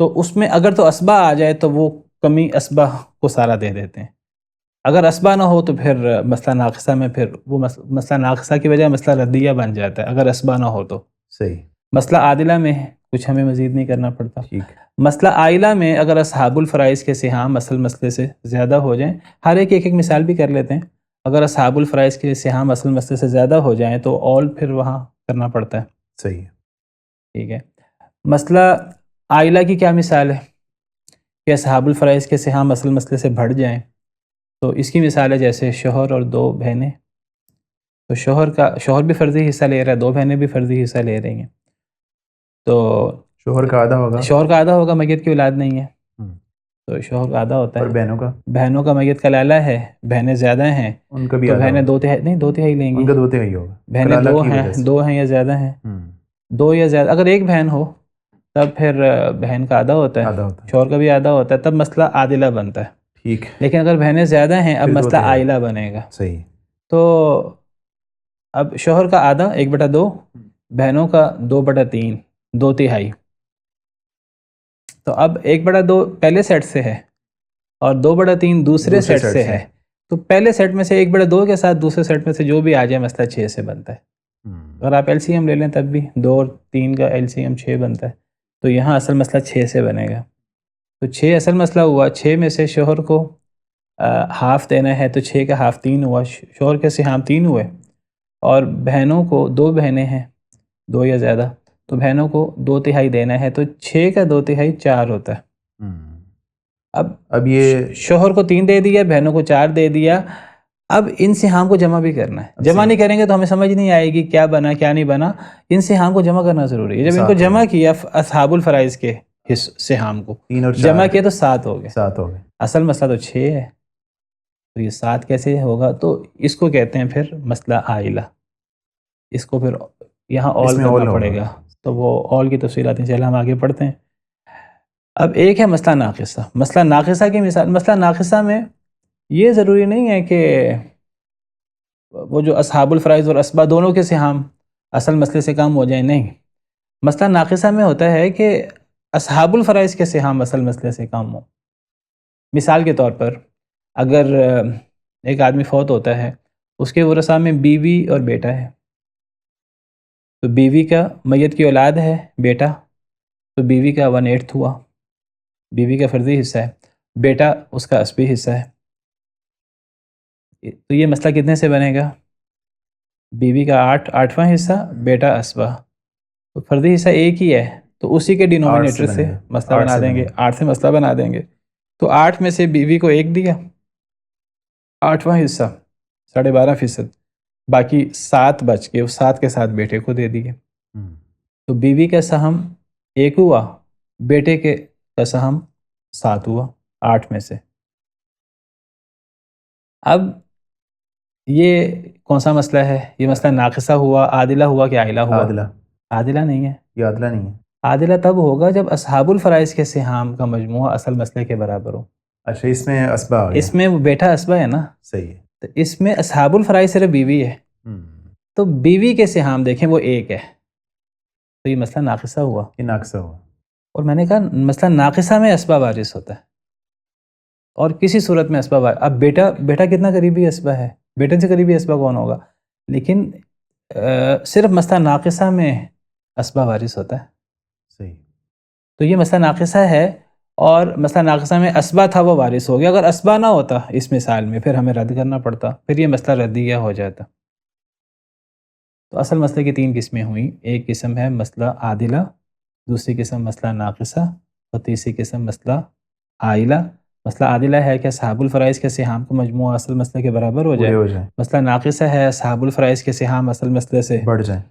تو اس میں اگر تو اسبہ آ جائے تو وہ کمی اسبہ کو سارا دے دیتے ہیں، اگر اسبہ نہ ہو تو پھر مسئلہ ناقصہ میں پھر وہ مسئلہ ناقصہ کی وجہ مسئلہ ردیہ بن جاتا ہے اگر اسبہ نہ ہو تو۔ صحیح۔ مسئلہ عادلہ میں کچھ ہمیں مزید نہیں کرنا پڑتا۔ ٹھیک۔ مسئلہ عائلہ میں اگر اصحاب الفرائض کے سہام اصل مسئلے سے زیادہ ہو جائیں، ہر ایک مثال بھی کر لیتے ہیں، اگر اصحاب الفرائض کے سہام اصل مسئلے سے زیادہ ہو جائیں تو اول پھر وہاں کرنا پڑتا ہے۔ صحیح۔ ٹھیک ہے۔ مسئلہ عائلہ کی کیا مثال ہے کہ اصحاب الفرائض کے سہام اصل مسئلے سے بڑھ جائیں، تو اس کی مثال ہے جیسے شوہر اور 2 بہنیں، تو شوہر بھی فرضی حصہ لے رہا ہے، 2 بہنیں بھی فرضی حصہ لے رہی ہیں، تو شوہر کا آدھا ہوگا، شوہر کا آدھا ہوگا، میت کی اولاد نہیں ہے تو شوہر کا آدھا ہوتا ہے، اور بہنوں کا میت کا لالا ہے، بہنیں زیادہ ہیں ان کا بھی تو بہنیں 2/3 نہیں 2/3 لیں گی، ان کا 2/3 ہوگا، بہنیں 2 ہیں یا زیادہ ہیں، 2 یا زیادہ، اگر ایک بہن ہو تب پھر بہن کا آدھا ہوتا ہے، شوہر کا بھی آدھا ہوتا ہے، تب مسئلہ عادلہ بنتا ہے۔ ٹھیک۔ لیکن اگر بہنیں زیادہ ہیں اب مسئلہ عائلہ بنے گا۔ صحیح۔ تو اب شوہر کا آدھا 1/2، بہنوں کا 2/3، 2/3، تو اب 1/2 پہلے سیٹ سے ہے اور 2/3 دوسرے سیٹ سے ہے، تو پہلے سیٹ میں سے 1/2 کے ساتھ دوسرے سیٹ میں سے جو بھی آ جائے مسئلہ 6 سے بنتا ہے. اگر آپ ایل سی ایم لے لیں تب بھی 2 اور 3 کا ایل سی ایم 6 بنتا ہے، تو یہاں اصل مسئلہ 6 سے بنے گا. تو 6 اصل مسئلہ ہوا، 6 میں سے شوہر کو ہاف دینا ہے، تو 6 کا ہاف 3 ہوا، شوہر کے سہام 3 ہوئے، اور بہنوں کو 2 بہنیں ہیں 2 یا زیادہ، تو بہنوں کو 2/3 دینا ہے، تو 6 کا 2/3 4 ہوتا ہے. اب یہ شوہر کو 3 دے دیا، بہنوں کو 4 دے دیا. اب ان سہام کو جمع بھی کرنا ہے، جمع نہیں کریں گے تو ہمیں سمجھ نہیں آئے گی کیا بنا کیا نہیں بنا. ان سہام کو جمع کرنا ضروری ہے. جب ان کو جمع کیا اصحاب الفرائض کے سہام کو جمع کیا تو 7 ہو گئے. اصل مسئلہ تو 6 ہے، تو یہ 7 کیسے ہوگا؟ تو اس کو کہتے ہیں پھر مسئلہ عائلہ. اس کو پھر یہاں اول کرنا پڑے گا، تو وہ اول کی تفصیلات انشاءاللہ ہم آگے پڑھتے ہیں. اب ایک ہے مسئلہ ناقصہ. مسئلہ ناقصہ کی مثال، مسئلہ ناقصہ میں یہ ضروری نہیں ہے کہ وہ جو اصحاب الفرائض اور اسبا دونوں کے سہام اصل مسئلے سے کم ہو جائیں، نہیں. مسئلہ ناقصہ میں ہوتا ہے کہ اصحاب الفرائض کے سہام اصل مسئلے سے کم ہو. مثال کے طور پر اگر ایک آدمی فوت ہوتا ہے، اس کے ورثاء میں بیوی اور بیٹا ہے، تو بیوی کا میت کی اولاد ہے بیٹا، تو بیوی کا 1/8 ہوا، بیوی کا فرضی حصہ ہے، بیٹا اس کا اسبی حصہ ہے. تو یہ مسئلہ کتنے سے بنے گا؟ بیوی کا 8واں حصہ، بیٹا اسبا، تو فرضی حصہ ایک ہی ہے، تو اسی کے ڈینومینیٹر سے مسئلہ بنا دیں گے، 8 سے مسئلہ بنا دیں گے. تو 8 میں سے بیوی کو 1 دیا، 8واں حصہ 12.5%، باقی 7 بچ کے، اس 7 کے ساتھ بیٹے کو دے دیے. تو بیوی کا سہم 1 ہوا، بیٹے کے کا سہم 7 ہوا 8 میں سے. اب یہ کون سا مسئلہ ہے؟ یہ مسئلہ ناقصہ ہوا، عادلہ ہوا کہ عائلہ ہوا؟ عادلہ نہیں ہے. یہ عادلہ نہیں ہے. عادلہ تب ہوگا جب اصحاب الفرائض کے سہام کا مجموعہ اصل مسئلے کے برابر ہو. اچھا، اس میں اسبا آ گیا. اس میں بیٹا اسبا ہے نا. صحیح ہے. تو اس میں اصحاب الفرائض صرف بیوی ہے، تو بیوی کے سہام دیکھیں وہ 1 ہے، تو یہ مسئلہ ناقصہ ہوا. یہ ناقصہ ہوا. اور میں نے کہا مسئلہ ناقصہ میں اسبا وارث ہوتا ہے، اور کسی صورت میں اسبا وارث. اب بیٹا کتنا قریبی اسبا ہے، بیٹے سے قریبی اسبا کون ہوگا؟ لیکن صرف مسئلہ ناقصہ میں اسبا وارث ہوتا ہے. صحیح. تو یہ مسئلہ ناقصہ ہے، اور مسئلہ ناقصہ میں اسبا تھا وہ وارث ہو گیا. اگر اسبا نہ ہوتا اس مثال میں پھر ہمیں رد کرنا پڑتا، پھر یہ مسئلہ ردیہ ہو جاتا. تو اصل مسئلے کی 3 قسمیں ہوئیں. ایک قسم ہے مسئلہ عادلہ، دوسری قسم مسئلہ ناقصہ، اور تیسری قسم مسئلہ عائلہ. مسئلہ عادلہ ہے کہ اصحاب الفرائض کے سہام کا مجموعہ اصل مسئلے کے برابر ہو جائے. مسئلہ ناقصہ ہے اصحاب الفرائض کے سہام اصل مسئلے سے بڑھ جائیں.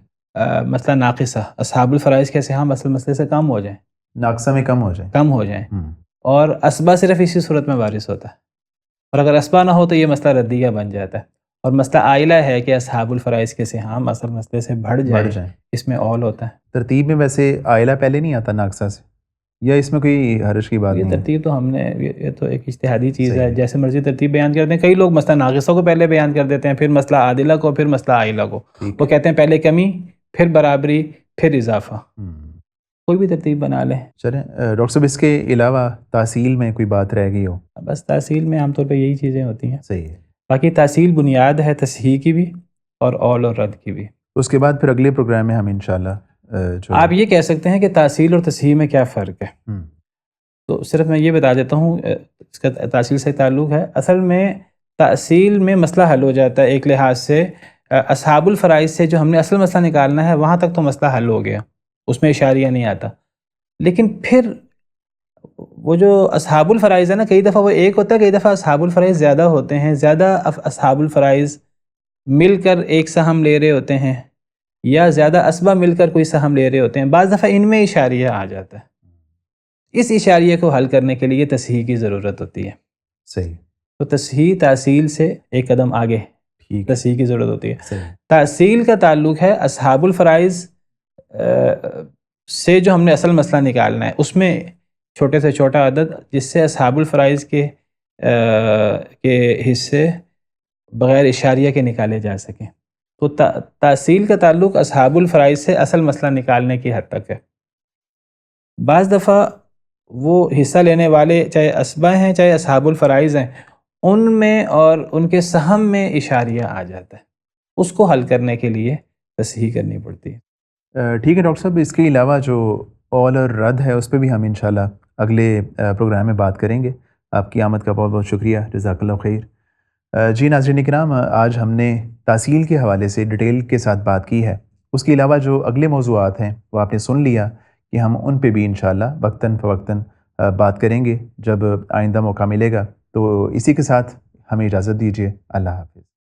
مسئلہ ناقصہ اصحاب الفرائض کے سہام اصل مسئلے سے کم ہو جائیں، ناقصہ میں کم ہو جائیں. اور اسبا صرف اسی صورت میں وارث ہوتا ہے، اور اگر اسبا نہ ہو تو یہ مسئلہ ردیہ بن جاتا ہے. اور مسئلہ عائلہ ہے کہ اصحاب الفرائض کے سہام اصل مسئلے سے بڑھ جائیں، اس میں اول ہوتا ہے. ترتیب میں ویسے عائلہ پہلے نہیں آتا ناقصہ سے، یا اس میں کوئی حرج کی بات نہیں؟ یہ ترتیب تو ہم نے، یہ تو ایک اجتہادی چیز ہے، جیسے مرضی ترتیب بیان کرتے ہیں. کئی لوگ مسئلہ ناقصہ کو پہلے بیان کر دیتے ہیں، پھر مسئلہ عادلہ کو، پھر مسئلہ عائلہ کو. وہ کہتے ہیں پہلے کمی، پھر برابری، پھر اضافہ. کوئی بھی ترتیب بنا لیں. چلیں ڈاکٹر صاحب، اس کے علاوہ تحصیل میں کوئی بات رہ گئی ہو؟ بس تحصیل میں عام طور پہ یہی چیزیں ہوتی ہیں. صحیح ہے. باقی تحصیل بنیاد ہے تصحیح کی بھی اور اول اور رد کی بھی. اس کے بعد پھر اگلے پروگرام میں ہم انشاءاللہ آپ یہ کہہ سکتے ہیں کہ تحصیل اور تصحیح میں کیا فرق ہے. تو صرف میں یہ بتا دیتا ہوں، اس کا تحصیل سے تعلق ہے. اصل میں تحصیل میں مسئلہ حل ہو جاتا ہے ایک لحاظ سے. اصحاب الفرائض سے جو ہم نے اصل مسئلہ نکالنا ہے وہاں تک تو مسئلہ حل ہو گیا، اس میں اشاریہ نہیں آتا. لیکن پھر وہ جو اصحاب الفرائض ہے نا، کئی دفعہ وہ ایک ہوتا ہے، کئی دفعہ اصحاب الفرائض زیادہ ہوتے ہیں. زیادہ اصحاب الفرائض مل کر ایک سہم لے رہے ہوتے ہیں، یا زیادہ اسبا مل کر کوئی سہم لے رہے ہوتے ہیں. بعض دفعہ ان میں اشاریہ آ جاتا ہے. اس اشاریہ کو حل کرنے کے لیے تصحیح کی ضرورت ہوتی ہے. صحیح. تو تصحیح تحصیل سے ایک قدم آگے تصحیح کی ضرورت ہوتی ہے. تحصیل کا تعلق ہے اصحاب الفرائض سے جو ہم نے اصل مسئلہ نکالنا ہے، اس میں چھوٹے سے چھوٹا عدد جس سے اصحاب الفرائض کے حصے بغیر اشاریہ کے نکالے جا سکیں. تو تحصیل کا تعلق اصحاب الفرائض سے اصل مسئلہ نکالنے کی حد تک ہے. بعض دفعہ وہ حصہ لینے والے چاہے اسبہ ہیں چاہے اصحاب الفرائض ہیں، ان میں اور ان کے سہم میں اشاریہ آ جاتا ہے، اس کو حل کرنے کے لیے تصحیح کرنی پڑتی ہے۔ ٹھیک ہے ڈاکٹر صاحب، اس کے علاوہ جو قول اور رد ہے اس پہ بھی ہم انشاءاللہ اگلے پروگرام میں بات کریں گے۔ آپ کی آمد کا بہت بہت شکریہ، جزاک اللہ خیر۔ جی ناظرین کرام، آج ہم نے تحصیل کے حوالے سے ڈیٹیل کے ساتھ بات کی ہے۔ اس کے علاوہ جو اگلے موضوعات ہیں وہ آپ نے سن لیا کہ ہم ان پہ بھی انشاءاللہ وقتاً فوقتاً بات کریں گے جب آئندہ موقع ملے گا۔ تو اسی کے ساتھ ہمیں اجازت دیجیے، اللہ حافظ۔